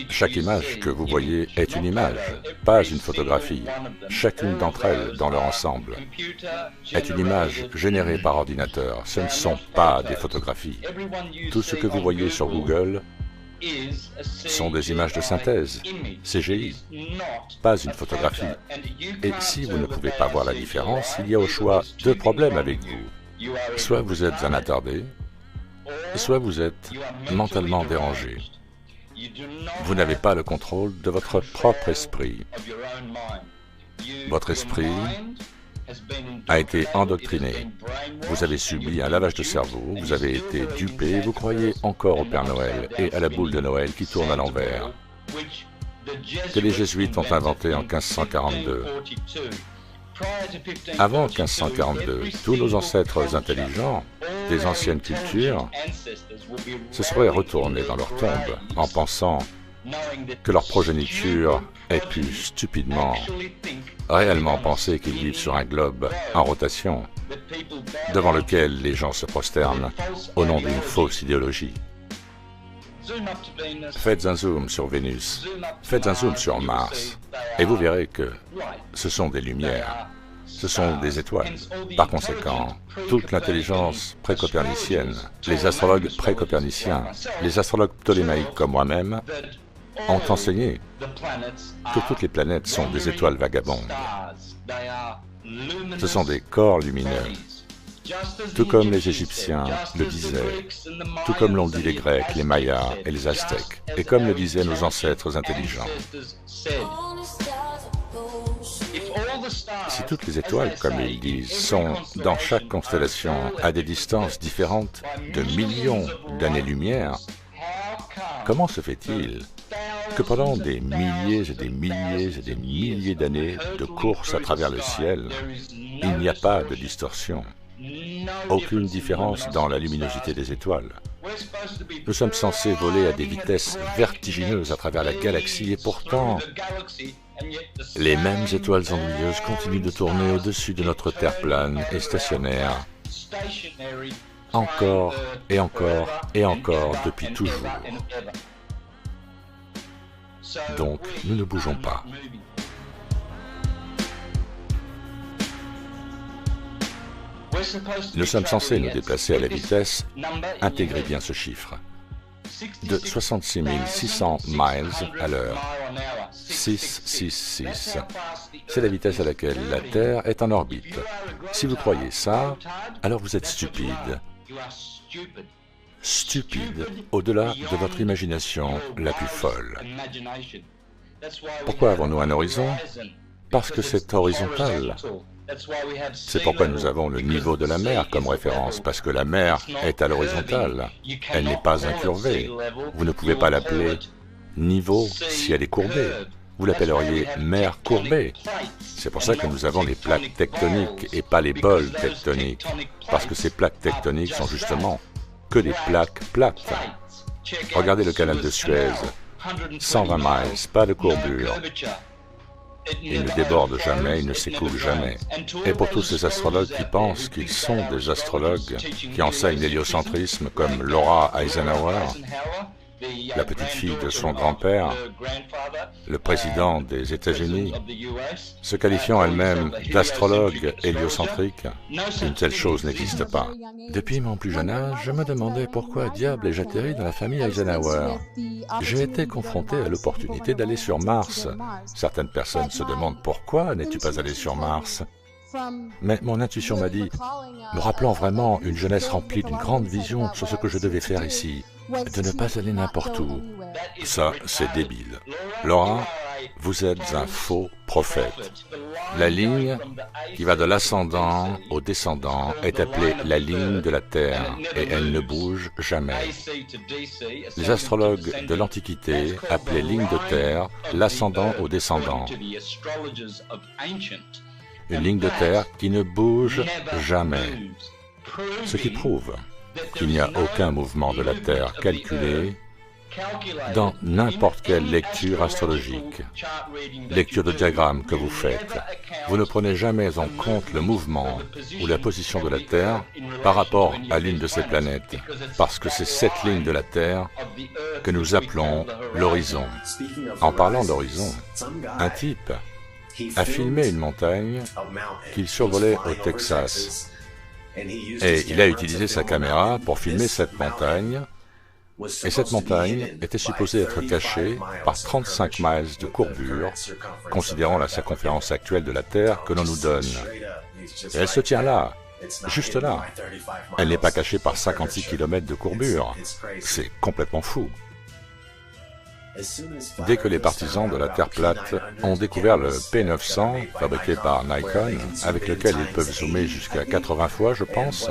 Chaque image que vous voyez est une image, pas une photographie. Chacune d'entre elles, dans leur ensemble, est une image générée par ordinateur. Ce ne sont pas des photographies. Tout ce que vous voyez sur Google sont des images de synthèse, CGI, pas une photographie. Et si vous ne pouvez pas voir la différence, il y a au choix deux problèmes avec vous. Soit vous êtes un attardé, soit vous êtes mentalement dérangé. Vous n'avez pas le contrôle de votre propre esprit. Votre esprit a été endoctriné. Vous avez subi un lavage de cerveau, vous avez été dupé, vous croyez encore au Père Noël et à la boule de Noël qui tourne à l'envers, que les Jésuites ont inventé en 1542. Avant 1542, tous nos ancêtres intelligents des anciennes cultures se seraient retournés dans leur tombe en pensant que leur progéniture ait pu stupidement, réellement penser qu'ils vivent sur un globe en rotation, devant lequel les gens se prosternent au nom d'une fausse idéologie. Faites un zoom sur Vénus, faites un zoom sur Mars, et vous verrez que ce sont des lumières, ce sont des étoiles. Par conséquent, toute l'intelligence pré-copernicienne, les astrologues pré-coperniciens, les astrologues ptolémaïques comme moi-même, ont enseigné que toutes les planètes sont des étoiles vagabondes. Ce sont des corps lumineux, tout comme les Égyptiens le disaient, tout comme l'ont dit les Grecs, les Mayas et les Aztèques, et comme le disaient nos ancêtres intelligents. Si toutes les étoiles, comme ils disent, sont dans chaque constellation à des distances différentes de millions d'années-lumière, comment se fait-il que pendant des milliers et des milliers et des milliers d'années de course à travers le ciel, il n'y a pas de distorsion, aucune différence dans la luminosité des étoiles? Nous sommes censés voler à des vitesses vertigineuses à travers la galaxie et pourtant, les mêmes étoiles ennuyeuses continuent de tourner au-dessus de notre Terre plane et stationnaire, encore et encore et encore depuis toujours. Donc, nous ne bougeons pas. Nous sommes censés nous déplacer à la vitesse, intégrez bien ce chiffre, de 66 600 miles à l'heure. 666. C'est la vitesse à laquelle la Terre est en orbite. Si vous croyez ça, alors vous êtes stupide. Stupide au-delà de votre imagination la plus folle. Pourquoi avons-nous un horizon? Parce que c'est horizontal. C'est pourquoi nous avons le niveau de la mer comme référence, parce que la mer est à l'horizontale. Elle n'est pas incurvée. Vous ne pouvez pas l'appeler niveau si elle est courbée. Vous l'appelleriez mer courbée. C'est pour ça que nous avons les plaques tectoniques et pas les bols tectoniques, parce que ces plaques tectoniques sont justement que des plaques plates. Regardez le canal de Suez, 120 miles, pas de courbure. Il ne déborde jamais, il ne s'écoule jamais. Et pour tous ces astrologues qui pensent qu'ils sont des astrologues, qui enseignent l'héliocentrisme comme Laura Eisenhower, la petite-fille de son grand-père, le président des États-Unis, se qualifiant elle-même d'astrologue héliocentrique, une telle chose n'existe pas. Depuis mon plus jeune âge, je me demandais pourquoi diable ai-je atterri dans la famille Eisenhower. J'ai été confronté à l'opportunité d'aller sur Mars. Certaines personnes se demandent pourquoi n'es-tu pas allé sur Mars? Mais mon intuition m'a dit, me rappelant vraiment une jeunesse remplie d'une grande vision sur ce que je devais faire ici, de ne pas aller n'importe où. Ça, c'est débile. Laura, vous êtes un faux prophète. La ligne qui va de l'ascendant au descendant est appelée la ligne de la Terre et elle ne bouge jamais. Les astrologues de l'Antiquité appelaient ligne de Terre l'ascendant au descendant. Une ligne de terre qui ne bouge jamais, ce qui prouve qu'il n'y a aucun mouvement de la Terre calculé dans n'importe quelle lecture astrologique, lecture de diagramme que vous faites. Vous ne prenez jamais en compte le mouvement ou la position de la Terre par rapport à l'une de ces planètes, parce que c'est cette ligne de la Terre que nous appelons l'horizon. En parlant d'horizon, un type a filmé une montagne qu'il survolait au Texas. Et il a utilisé sa caméra pour filmer cette montagne Et cette montagne était supposée être cachée par 35 miles de courbure, considérant la circonférence actuelle de la Terre que l'on nous donne. Et elle se tient là, juste là. Elle n'est pas cachée par 56 km de courbure. C'est complètement fou. Dès que les partisans de la Terre plate ont découvert le P900, fabriqué par Nikon, avec lequel ils peuvent zoomer jusqu'à 80 fois, je pense,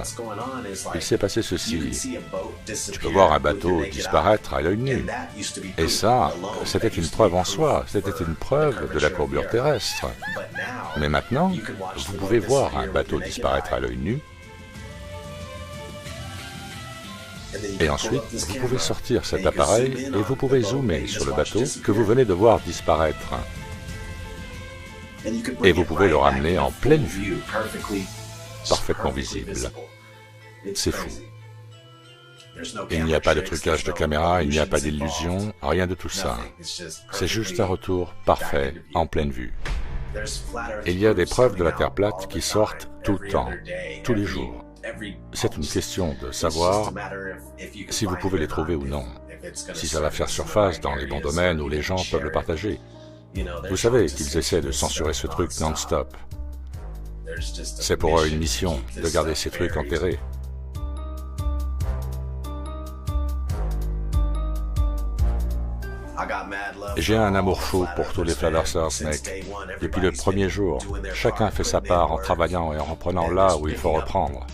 il s'est passé ceci. Tu peux voir un bateau disparaître à l'œil nu. Et ça, c'était une preuve en soi, c'était une preuve de la courbure terrestre. Mais maintenant, vous pouvez voir un bateau disparaître à l'œil nu, et ensuite, vous pouvez sortir cet appareil et vous pouvez zoomer sur le bateau que vous venez de voir disparaître. Et vous pouvez le ramener en pleine vue, parfaitement visible. C'est fou. Il n'y a pas de trucage de caméra, il n'y a pas d'illusion, rien de tout ça. C'est juste un retour parfait, en pleine vue. Il y a des preuves de la Terre plate qui sortent tout le temps, tous les jours. C'est une question de savoir si vous pouvez les trouver ou non, si ça va faire surface dans les bons domaines où les gens peuvent le partager. Vous savez qu'ils essaient de censurer ce truc non-stop. C'est pour eux une mission de garder ces trucs enterrés. J'ai un amour fou pour tous les Fladarsar Snake. Depuis le premier jour, chacun fait sa part en travaillant et en reprenant là où il faut reprendre.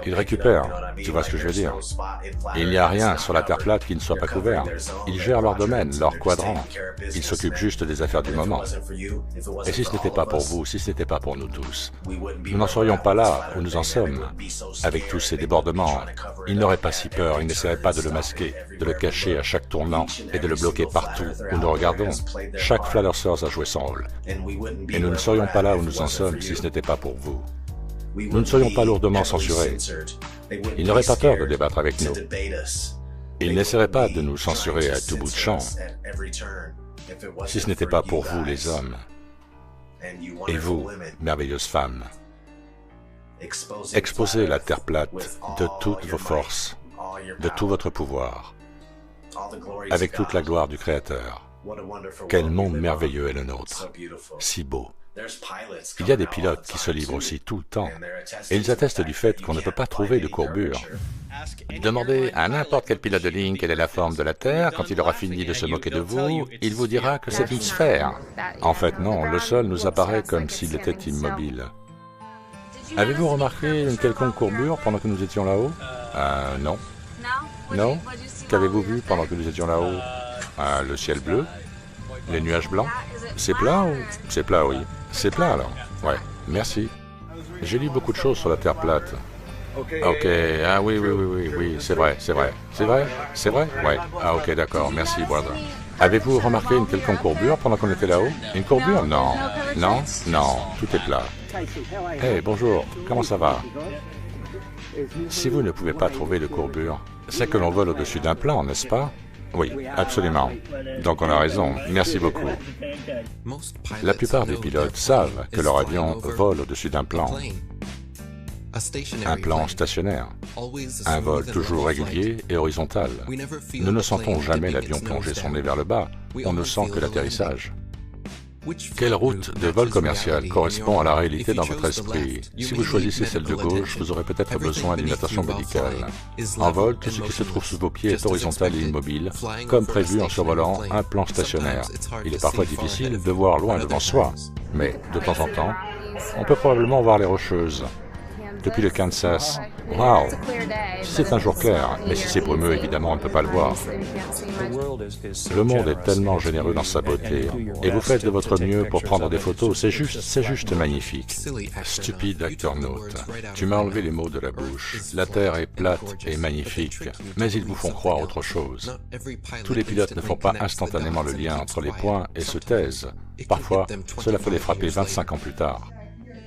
Ils récupèrent, tu vois ce que je veux dire. Il n'y a rien sur la Terre plate qui ne soit pas couvert. Ils gèrent leur domaine, leur quadrant. Ils s'occupent juste des affaires du moment. Et si ce n'était pas pour vous, si ce n'était pas pour nous tous, nous n'en serions pas là où nous en sommes. Avec tous ces débordements, ils n'auraient pas si peur, ils n'essaieraient pas de le masquer, de le cacher à chaque tournant et de le bloquer partout où nous regardons. Chaque Fladarsar a joué son rôle. Et nous ne serions pas là où nous en sommes si ce n'était pas pour vous. Nous ne serions pas lourdement censurés. Ils n'auraient pas peur de débattre avec nous. Ils n'essaieraient pas de nous censurer à tout bout de champ, si ce n'était pas pour vous, les hommes. Et vous, merveilleuses femmes. Exposez la Terre plate de toutes vos forces, de tout votre pouvoir, avec toute la gloire du Créateur. Quel monde merveilleux est le nôtre, si beau. Il y a des pilotes qui se livrent aussi tout le temps, et ils attestent du fait qu'on ne peut pas trouver de courbure. Demandez à n'importe quel pilote de ligne quelle est la forme de la Terre, quand il aura fini de se moquer de vous, il vous dira que c'est une sphère. En fait, non, le sol nous apparaît comme s'il était immobile. Avez-vous remarqué une quelconque courbure pendant que nous étions là-haut? Non. Non? Qu'avez-vous vu pendant que nous étions là-haut? Le ciel bleu? Les nuages blancs? C'est plat ou... C'est plat, oui. C'est plat alors? Ouais, merci. J'ai lu beaucoup de choses sur la Terre plate. Ok, ah oui, c'est vrai. C'est vrai? C'est vrai? Ouais. Ah ok, d'accord, merci, brother. Avez-vous remarqué une quelconque courbure pendant qu'on était là-haut? Une courbure? Non. Non? Non, tout est plat. Hey, bonjour, comment ça va? Si vous ne pouvez pas trouver de courbure, c'est que l'on vole au-dessus d'un plan, n'est-ce pas? Oui, absolument. Donc on a raison. Merci beaucoup. La plupart des pilotes savent que leur avion vole au-dessus d'un plan. Un plan stationnaire. Un vol toujours régulier et horizontal. Nous ne sentons jamais l'avion plonger son nez vers le bas. On ne sent que l'atterrissage. Quelle route de vol commercial correspond à la réalité dans votre esprit? Si vous choisissez celle de gauche, vous aurez peut-être besoin d'une attention médicale. En vol, tout ce qui se trouve sous vos pieds est horizontal et immobile, comme prévu en survolant un plan stationnaire. Il est parfois difficile de voir loin devant soi, mais de temps en temps, on peut probablement voir les Rocheuses. Depuis le Kansas, waouh! Si c'est un jour clair, mais si c'est brumeux, évidemment, on ne peut pas le voir. Le monde est tellement généreux dans sa beauté, et vous faites de votre mieux pour prendre des photos, c'est juste magnifique. Stupide acteur note, tu m'as enlevé les mots de la bouche. La Terre est plate et magnifique, mais ils vous font croire autre chose. Tous les pilotes ne font pas instantanément le lien entre les points et se taisent. Parfois, cela peut les frapper 25 ans plus tard.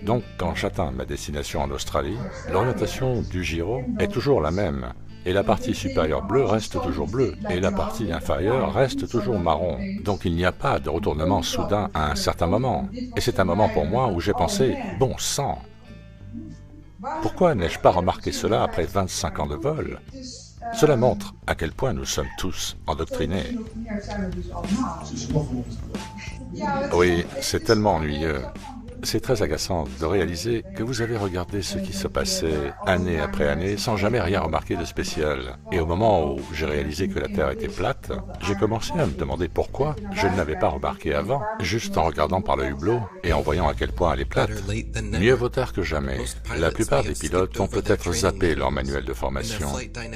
Donc, quand j'atteins ma destination en Australie, l'orientation du gyro est toujours la même, et la partie supérieure bleue reste toujours bleue, et la partie inférieure reste toujours marron. Donc il n'y a pas de retournement soudain à un certain moment. Et c'est un moment pour moi où j'ai pensé, bon sang, pourquoi n'ai-je pas remarqué cela après 25 ans de vol? Cela montre à quel point nous sommes tous endoctrinés. Oui, c'est tellement ennuyeux. C'est très agaçant de réaliser que vous avez regardé ce qui se passait année après année sans jamais rien remarquer de spécial. Et au moment où j'ai réalisé que la Terre était plate, j'ai commencé à me demander pourquoi je ne l'avais pas remarqué avant, juste en regardant par le hublot et en voyant à quel point elle est plate. Mieux vaut tard que jamais. La plupart des pilotes ont peut-être zappé leur manuel de formation.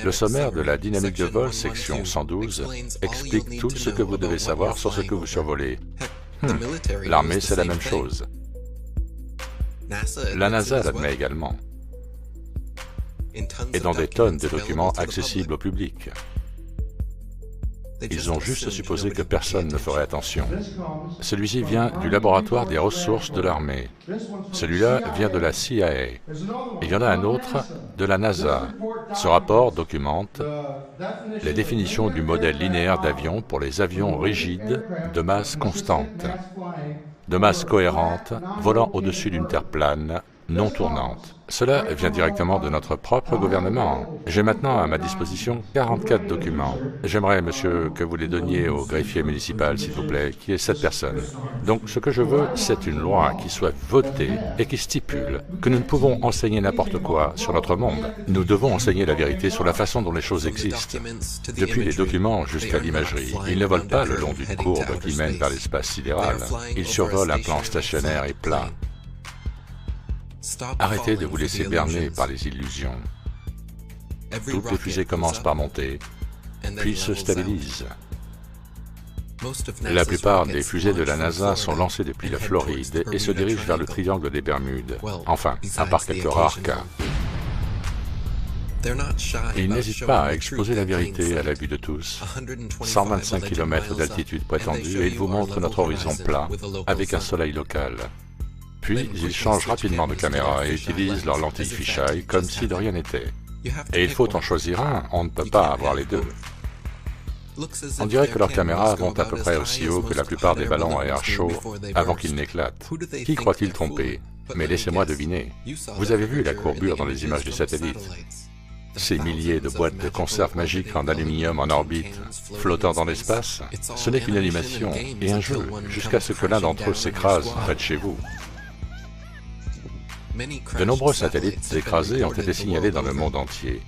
Le sommaire de la dynamique de vol, section 112, explique tout ce que vous devez savoir sur ce que vous survolez. L'armée, c'est la même chose. La NASA l'admet également, et dans des tonnes de documents accessibles au public. Ils ont juste supposé que personne ne ferait attention. Celui-ci vient du laboratoire des ressources de l'armée. Celui-là vient de la CIA. Il y en a un autre de la NASA. Ce rapport documente les définitions du modèle linéaire d'avion pour les avions rigides de masse constante, de masse cohérente, volant au-dessus d'une terre plane, non tournante. Cela vient directement de notre propre gouvernement. J'ai maintenant à ma disposition 44 documents. J'aimerais, monsieur, que vous les donniez au greffier municipal, s'il vous plaît, qui est cette personne. Donc, ce que je veux, c'est une loi qui soit votée et qui stipule que nous ne pouvons enseigner n'importe quoi sur notre monde. Nous devons enseigner la vérité sur la façon dont les choses existent. Depuis les documents jusqu'à l'imagerie, ils ne volent pas le long d'une courbe qui mène vers l'espace sidéral. Ils survolent un plan stationnaire et plat. Arrêtez de vous laisser berner par les illusions. Toutes les fusées commencent par monter, puis se stabilisent. La plupart des fusées de la NASA sont lancées depuis la Floride et se dirigent vers le triangle des Bermudes. Enfin, à part quelques rares cas. Ils n'hésitent pas à exposer la vérité à la vue de tous. 125 km d'altitude prétendue et ils vous montrent notre horizon plat, avec un soleil local. Puis, ils changent rapidement de caméra et utilisent leur lentille fisheye comme si de rien n'était. Et il faut en choisir un, on ne peut pas avoir les deux. On dirait que leurs caméras vont à peu près aussi haut que la plupart des ballons à air chaud avant qu'ils n'éclatent. Qui croit-il tromper? Mais laissez-moi deviner. Vous avez vu la courbure dans les images du satellite? Ces milliers de boîtes de conserve magiques en aluminium en orbite, flottant dans l'espace, ce n'est qu'une animation et un jeu, jusqu'à ce que l'un d'entre eux s'écrase près de chez vous. De nombreux satellites écrasés ont été signalés dans le monde entier.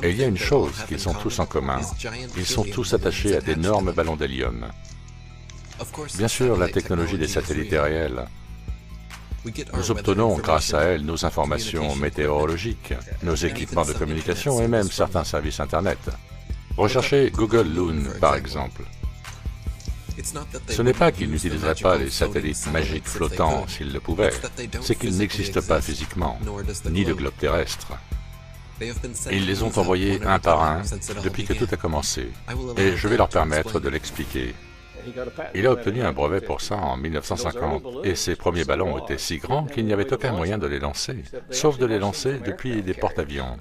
Et il y a une chose qu'ils ont tous en commun, ils sont tous attachés à d'énormes ballons d'hélium. Bien sûr, la technologie des satellites est réelle. Nous obtenons grâce à elle nos informations météorologiques, nos équipements de communication et même certains services Internet. Recherchez Google Loon, par exemple. Ce n'est pas qu'ils n'utiliseraient pas les satellites magiques flottants s'ils le pouvaient, c'est qu'ils n'existent pas physiquement, ni le globe terrestre. Ils les ont envoyés un par un depuis que tout a commencé, et je vais leur permettre de l'expliquer. Il a obtenu un brevet pour ça en 1950, et ses premiers ballons étaient si grands qu'il n'y avait aucun moyen de les lancer, sauf de les lancer depuis des porte-avions.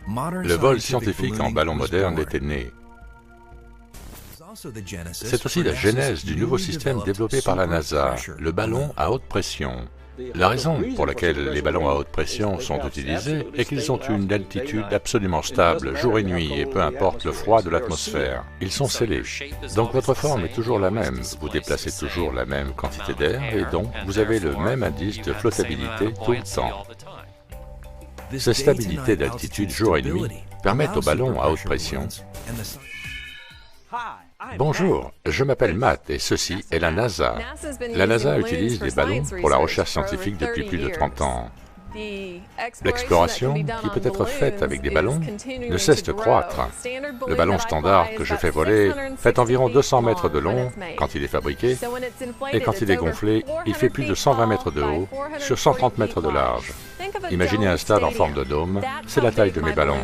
Le vol scientifique en ballon moderne était né. C'est aussi la genèse du nouveau système développé par la NASA, le ballon à haute pression. La raison pour laquelle les ballons à haute pression sont utilisés est qu'ils ont une altitude absolument stable, jour et nuit, et peu importe le froid de l'atmosphère. Ils sont scellés. Donc votre forme est toujours la même, vous déplacez toujours la même quantité d'air, et donc vous avez le même indice de flottabilité tout le temps. Ces stabilités d'altitude jour et nuit permettent aux ballons à haute pression. Bonjour, je m'appelle Matt et ceci est la NASA. La NASA utilise des ballons pour la recherche scientifique depuis plus de 30 ans. L'exploration, qui peut être faite avec des ballons, ne cesse de croître. Le ballon standard que je fais voler fait environ 200 mètres de long quand il est fabriqué, et quand il est gonflé, il fait plus de 120 mètres de haut sur 130 mètres de large. Imaginez un stade en forme de dôme, c'est la taille de mes ballons.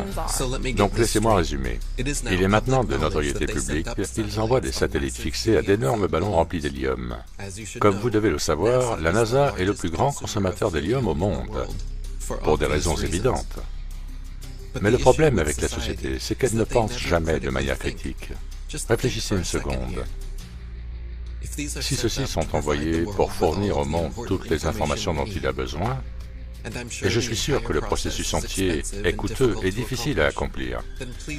Donc laissez-moi résumer. Il est maintenant de notoriété publique, ils envoient des satellites fixés à d'énormes ballons remplis d'hélium. Comme vous devez le savoir, la NASA est le plus grand consommateur d'hélium au monde, pour des raisons évidentes. Mais le problème avec la société, c'est qu'elle ne pense jamais de manière critique. Réfléchissez une seconde. Si ceux-ci sont envoyés pour fournir au monde toutes les informations dont il a besoin, Et je suis sûr que le processus entier est coûteux et difficile à accomplir.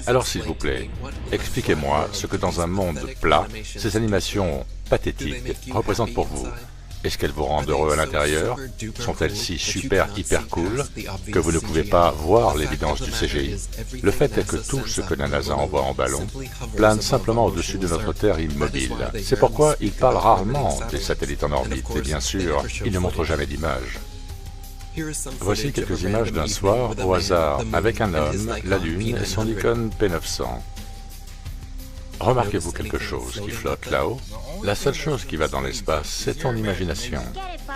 Alors s'il vous plaît, expliquez-moi ce que dans un monde plat, ces animations pathétiques représentent pour vous. Est-ce qu'elles vous rendent heureux à l'intérieur? Sont-elles si super hyper cool que vous ne pouvez pas voir l'évidence du CGI? Le fait est que tout ce que la NASA envoie en ballon plane simplement au-dessus de notre Terre immobile. C'est pourquoi il parle rarement des satellites en orbite et bien sûr, il ne montre jamais d'images. Voici quelques images d'un soir au hasard avec un homme, la Lune et son icône P900. Remarquez-vous quelque chose qui flotte là-haut? La seule chose qui va dans l'espace, c'est ton imagination.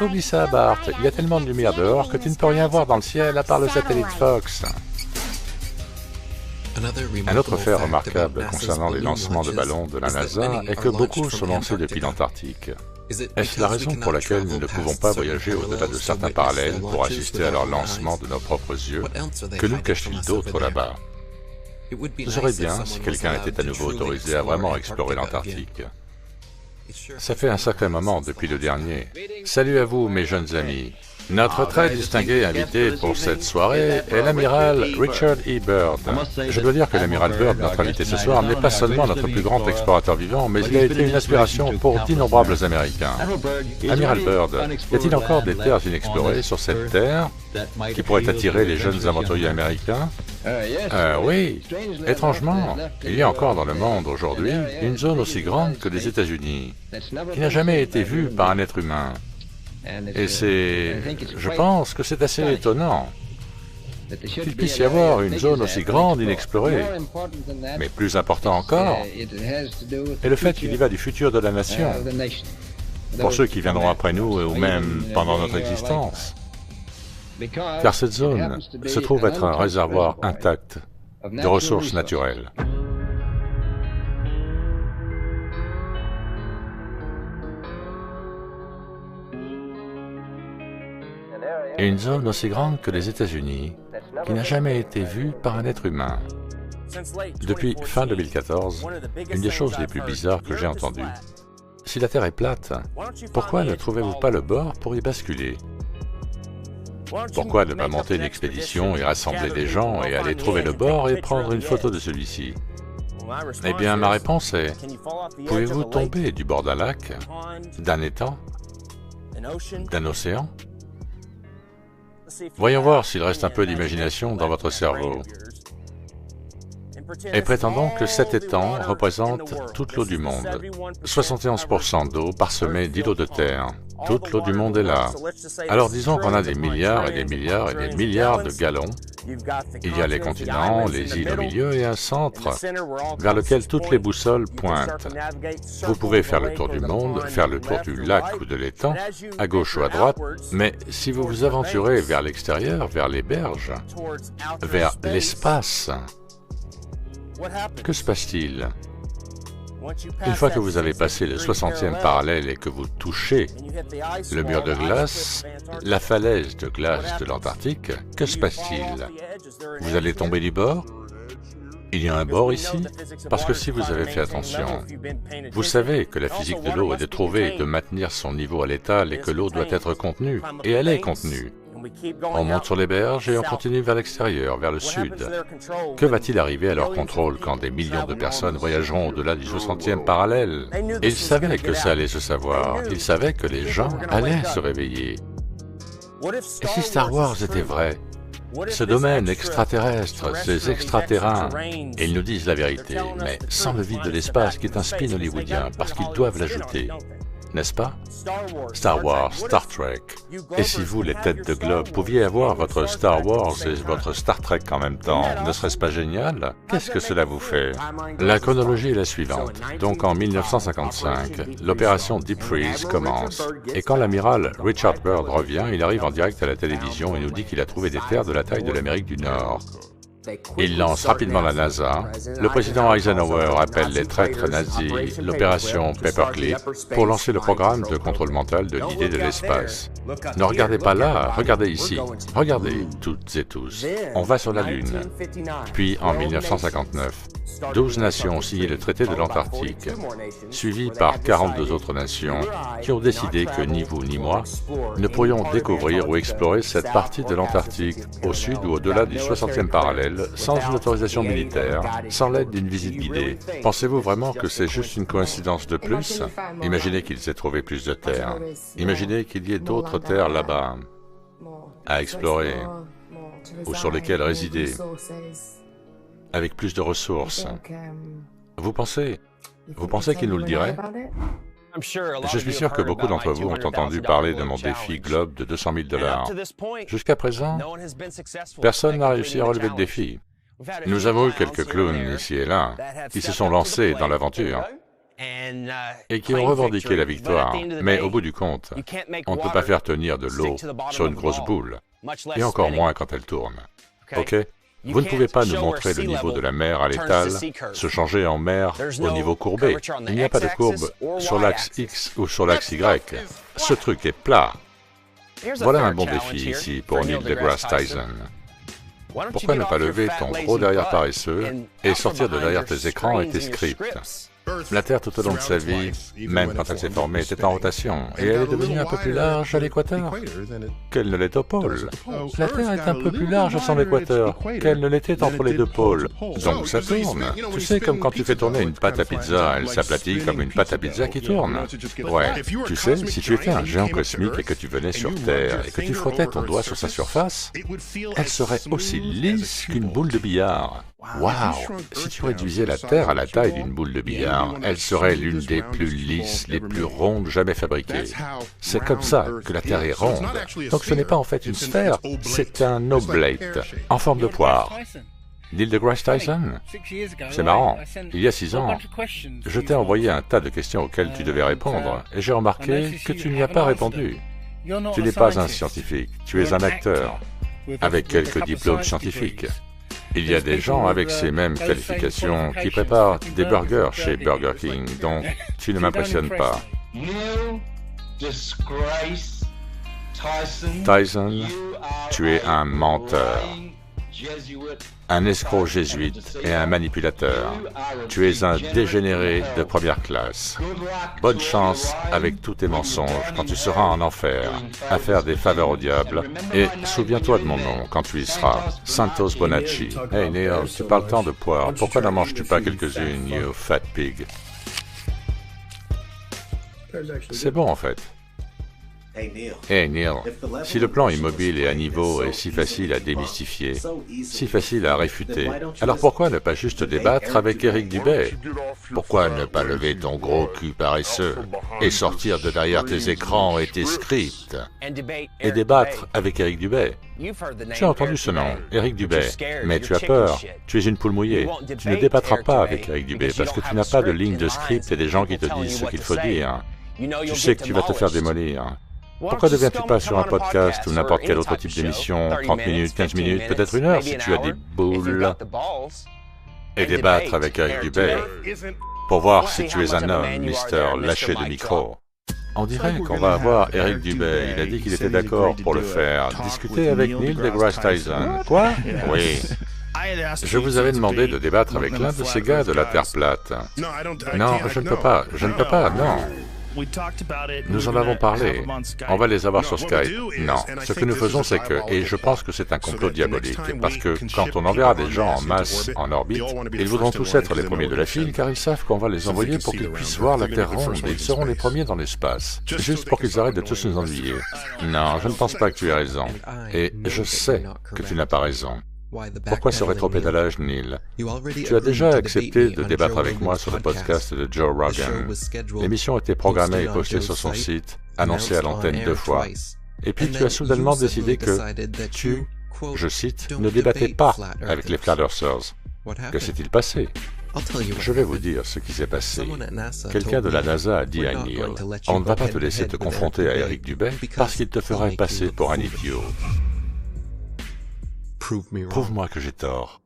Oublie ça, Bart, il y a tellement de lumière dehors que tu ne peux rien voir dans le ciel à part le satellite Fox. Un autre fait remarquable concernant les lancements de ballons de la NASA est que beaucoup sont lancés depuis l'Antarctique. Est-ce la raison pour laquelle nous ne pouvons pas voyager au-delà de certains parallèles pour assister à leur lancement de nos propres yeux? Que nous cache-t-il d'autre là-bas? Ce serait bien si quelqu'un était à nouveau autorisé à vraiment explorer l'Antarctique. Ça fait un sacré moment depuis le dernier. Salut à vous, mes jeunes amis. Notre très distingué invité pour cette soirée est l'amiral Richard E. Byrd. Je dois dire que l'amiral Byrd, notre invité ce soir, n'est pas seulement notre plus grand explorateur vivant, mais il a été une inspiration pour d'innombrables Américains. Amiral Byrd, y a-t-il encore des terres inexplorées sur cette terre qui pourraient attirer les jeunes aventuriers américains? Oui, étrangement, il y a encore dans le monde aujourd'hui une zone aussi grande que les États-Unis, qui n'a jamais été vue par un être humain. Et je pense que c'est assez étonnant qu'il puisse y avoir une zone aussi grande inexplorée. Mais plus important encore est le fait qu'il y va du futur de la nation, pour ceux qui viendront après nous ou même pendant notre existence. Car cette zone se trouve être un réservoir intact de ressources naturelles. Une zone aussi grande que les États-Unis, qui n'a jamais été vue par un être humain. Depuis fin 2014, une des choses les plus bizarres que j'ai entendues, si la Terre est plate, pourquoi ne trouvez-vous pas le bord pour y basculer? Pourquoi ne pas monter une expédition et rassembler des gens et aller trouver le bord et prendre une photo de celui-ci? Eh bien, ma réponse est, pouvez-vous tomber du bord d'un lac, d'un étang, d'un océan? Voyons voir s'il reste un peu d'imagination dans votre cerveau. Et prétendons que cet étang représente toute l'eau du monde. 71% d'eau parsemée d'îlots de terre. Toute l'eau du monde est là. Alors disons qu'on a des milliards et des milliards et des milliards de gallons. Il y a les continents, les îles au milieu et un centre vers lequel toutes les boussoles pointent. Vous pouvez faire le tour du monde, faire le tour du lac ou de l'étang, à gauche ou à droite, mais si vous vous aventurez vers l'extérieur, vers les berges, vers l'espace, que se passe-t-il? Une fois que vous avez passé le 60e parallèle et que vous touchez le mur de glace, la falaise de glace de l'Antarctique, que se passe-t-il? Vous allez tomber du bord? Il y a un bord ici? Parce que si vous avez fait attention, vous savez que la physique de l'eau est de trouver et de maintenir son niveau à l'étal et que l'eau doit être contenue, et elle est contenue. On monte sur les berges et on continue vers l'extérieur, vers le sud. Que va-t-il arriver à leur contrôle quand des millions de personnes voyageront au-delà du 60e parallèle? Ils savaient que ça allait se savoir, ils savaient que les gens allaient se réveiller. Et si Star Wars était vrai? Ce domaine extraterrestre, ces extraterrains, et ils nous disent la vérité, mais sans le vide de l'espace qui est un spin hollywoodien, parce qu'ils doivent l'ajouter. N'est-ce pas? Star Wars, Star Trek. Et si vous, les têtes de globe, pouviez avoir votre Star Wars et votre Star Trek en même temps, ne serait-ce pas génial? Qu'est-ce que cela vous fait? La chronologie est la suivante. Donc en 1955, l'opération Deep Freeze commence. Et quand l'amiral Richard Byrd revient, il arrive en direct à la télévision et nous dit qu'il a trouvé des terres de la taille de l'Amérique du Nord. Il lance rapidement la NASA. Le président Eisenhower appelle les traîtres nazis l'opération Paperclip pour lancer le programme de contrôle mental de l'idée de l'espace. Ne regardez pas là, regardez ici. Regardez, toutes et tous. On va sur la Lune. Puis, en 1959, 12 nations ont signé le traité de l'Antarctique, suivi par 42 autres nations qui ont décidé que ni vous ni moi ne pourrions découvrir ou explorer cette partie de l'Antarctique, au sud ou au-delà du 60e parallèle, sans une autorisation militaire, sans l'aide d'une visite guidée. Pensez-vous vraiment que c'est juste une coïncidence de plus? Imaginez qu'ils aient trouvé plus de terres. Imaginez qu'il y ait d'autres terres là-bas à explorer ou sur lesquelles résider, avec plus de ressources. Vous pensez qu'ils nous le diraient? Je suis sûr que beaucoup d'entre vous ont entendu parler de mon défi Globe de 200 000 $. Jusqu'à présent, personne n'a réussi à relever le défi. Nous avons eu quelques clowns ici et là qui se sont lancés dans l'aventure et qui ont revendiqué la victoire, mais au bout du compte, on ne peut pas faire tenir de l'eau sur une grosse boule, et encore moins quand elle tourne. Ok? Vous ne pouvez pas nous montrer le niveau de la mer à l'étal se changer en mer au niveau courbé. Il n'y a pas de courbe sur l'axe X ou sur l'axe Y. Ce truc est plat. Voilà un bon défi ici pour Neil deGrasse Tyson. Pourquoi ne pas lever ton gros derrière paresseux et sortir de derrière tes écrans et tes scripts? La Terre, tout au long de sa vie, même quand elle s'est formée, était en rotation, et elle est devenue un peu plus large à l'équateur qu'elle ne l'est au pôle. La Terre est un peu plus large à son équateur qu'elle ne l'était entre les deux pôles. Donc ça tourne. Tu sais, comme quand tu fais tourner une pâte à pizza, elle s'aplatit comme une pâte à pizza qui tourne. Ouais, tu sais, si tu étais un géant cosmique et que tu venais sur Terre et que tu frottais ton doigt sur sa surface, elle serait aussi lisse qu'une boule de billard. Waouh! Si tu réduisais la Terre à la taille d'une boule de billard, elle serait l'une des plus lisses, les plus rondes jamais fabriquées. C'est comme ça que la Terre est ronde. Donc ce n'est pas en fait une sphère, c'est un oblate, en forme de poire. Neil deGrasse Tyson? C'est marrant. Il y a 6 ans, je t'ai envoyé un tas de questions auxquelles tu devais répondre, et j'ai remarqué que tu n'y as pas répondu. Tu n'es pas un scientifique, tu es un acteur, avec quelques diplômes scientifiques. Il y a des gens avec ces mêmes qualifications qui préparent des burgers chez Burger King, donc tu ne m'impressionnes pas. Tyson, tu es un menteur, un escroc jésuite et un manipulateur. Tu es un dégénéré de première classe. Bonne chance avec tous tes mensonges quand tu seras en enfer, à faire des faveurs au diable, et souviens-toi de mon nom quand tu y seras, Santos Bonacci. Hey Neil, tu parles tant de poires, pourquoi n'en manges-tu pas quelques-unes, you fat pig? C'est bon en fait. Hey Neil, si le plan immobile et à niveau est si facile à démystifier, si facile à réfuter, alors pourquoi ne pas juste débattre avec Eric Dubay? Pourquoi ne pas lever ton gros cul paresseux et sortir de derrière tes écrans et tes scripts et débattre avec Eric Dubay? Tu as entendu ce nom, Eric Dubay, mais tu as peur, tu es une poule mouillée. Tu ne débattras pas avec Eric Dubay parce que tu n'as pas de ligne de script et des gens qui te disent ce qu'il faut dire. Tu sais que tu vas te faire démolir. Pourquoi ne viens-tu pas sur un podcast ou n'importe quel autre type d'émission, 30 minutes, 15 minutes, peut-être 1 heure si tu as des boules, et débattre avec Eric Dubay pour voir si tu es un homme, Mister Lâché de micro. On dirait qu'on va avoir Eric Dubay, il a dit qu'il était d'accord pour le faire. Discuter avec Neil deGrasse Tyson. Quoi? Oui. Je vous avais demandé de débattre avec l'un de ces gars de la Terre plate. Non, je ne peux pas, non. Nous en avons parlé. On va les avoir sur Skype. Non, ce que nous faisons, c'est que, et je pense que c'est un complot diabolique, parce que quand on enverra des gens en masse en orbite, ils voudront tous être les premiers de la file, car ils savent qu'on va les envoyer pour qu'ils puissent voir la Terre ronde, et ils seront les premiers dans l'espace, juste pour qu'ils arrêtent de tous nous ennuyer. Non, je ne pense pas que tu aies raison. Et je sais que tu n'as pas raison. Pourquoi ce rétropédalage, Neil? Tu as déjà accepté de débattre avec moi sur le podcast de Joe Rogan. L'émission était programmée et postée sur son site, annoncée à l'antenne 2 fois. Et puis tu as soudainement décidé que tu, je cite, ne débattais pas avec les Flat Earthers. Que s'est-il passé? Je vais vous dire ce qui s'est passé. Quelqu'un de la NASA a dit à Neil, on ne va pas te laisser te confronter à Eric Dubay parce qu'il te ferait passer pour un idiot. Prouve-moi que j'ai tort.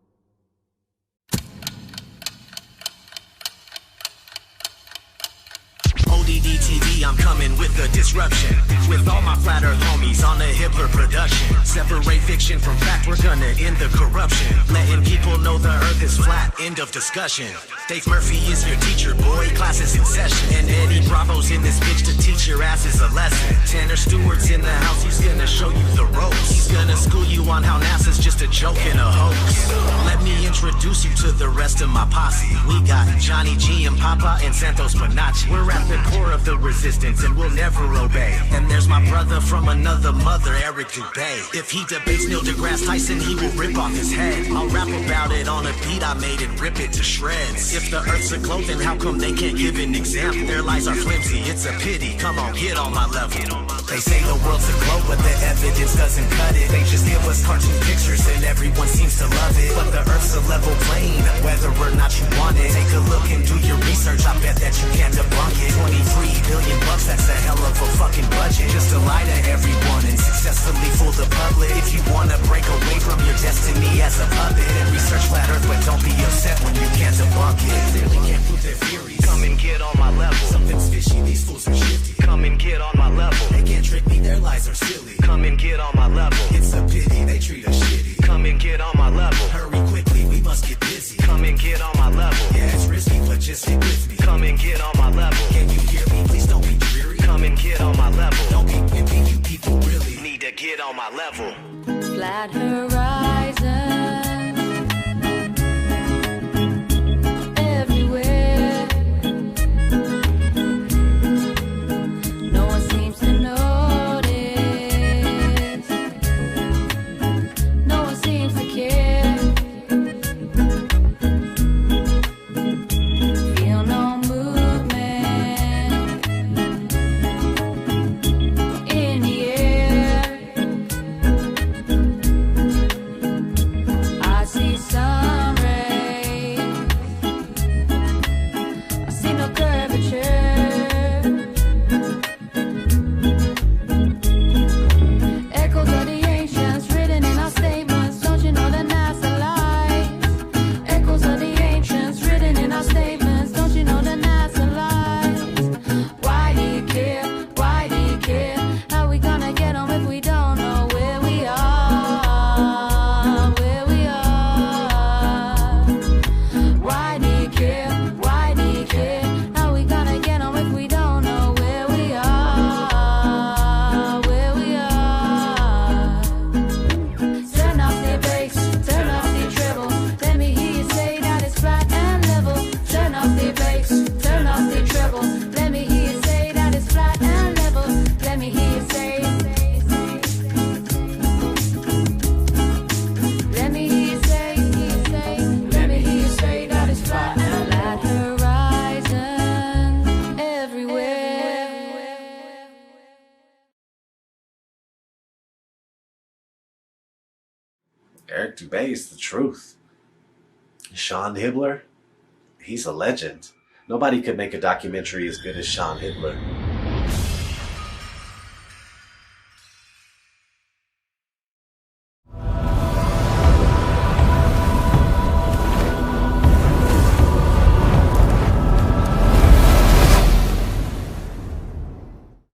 see I'm coming with a disruption. With all my flat earth homies on the Hibbler production. Separate fiction from fact, we're gonna end the corruption. Letting people know the earth is flat, end of discussion. Dave Murphy is your teacher, boy, class is in session. And Eddie Bravo's in this bitch to teach your asses a lesson. Tanner Stewart's in the house, he's gonna show you the ropes. He's gonna school you on how NASA's just a joke and a hoax. Let me introduce you to the rest of my posse. We got Johnny G and Papa and Santos Bonacci. We're at the core of the resistance and we'll never obey. And there's my brother from another mother, Eric Dubé. If he debates Neil deGrasse Tyson, he will rip off his head. I'll rap about it on a beat I made and rip it to shreds. If the earth's a globe, then how come they can't give an example? Their lies are flimsy, it's a pity. Come on, get on my level. They say the world's a globe, but the evidence doesn't cut it. They just give us cartoon pictures and everyone seems to love it. But the earth's a level plane, whether or not you want it. Take a look and do your research, I bet that you can't debunk it. 23 billion bucks, that's a hell of a fucking budget. Just to lie to everyone and successfully fool the public. If you wanna break away from your destiny as a puppet, then research flat earth, but don't be upset when you can't debunk it. Clearly can't prove their theories. Come and get on my level. Something's fishy, these fools are shifty. Come and get on my level. They can't trick me, their lies are silly. Come and get on my level. It's a pity, they treat us shitty. Come and get on my level. Hurry quickly, we must get busy. Come and get on my level. Yeah, it's risky, but just stick with me. Come and get on my level. Can you hear me? Please don't be dreary. Come and get on my level. Don't be wimpy, you people really need to get on my level. Flat horizon. Eric Dubé is the truth. Sean Hibbler, he's a legend. Nobody could make a documentary as good as Sean Hibbler.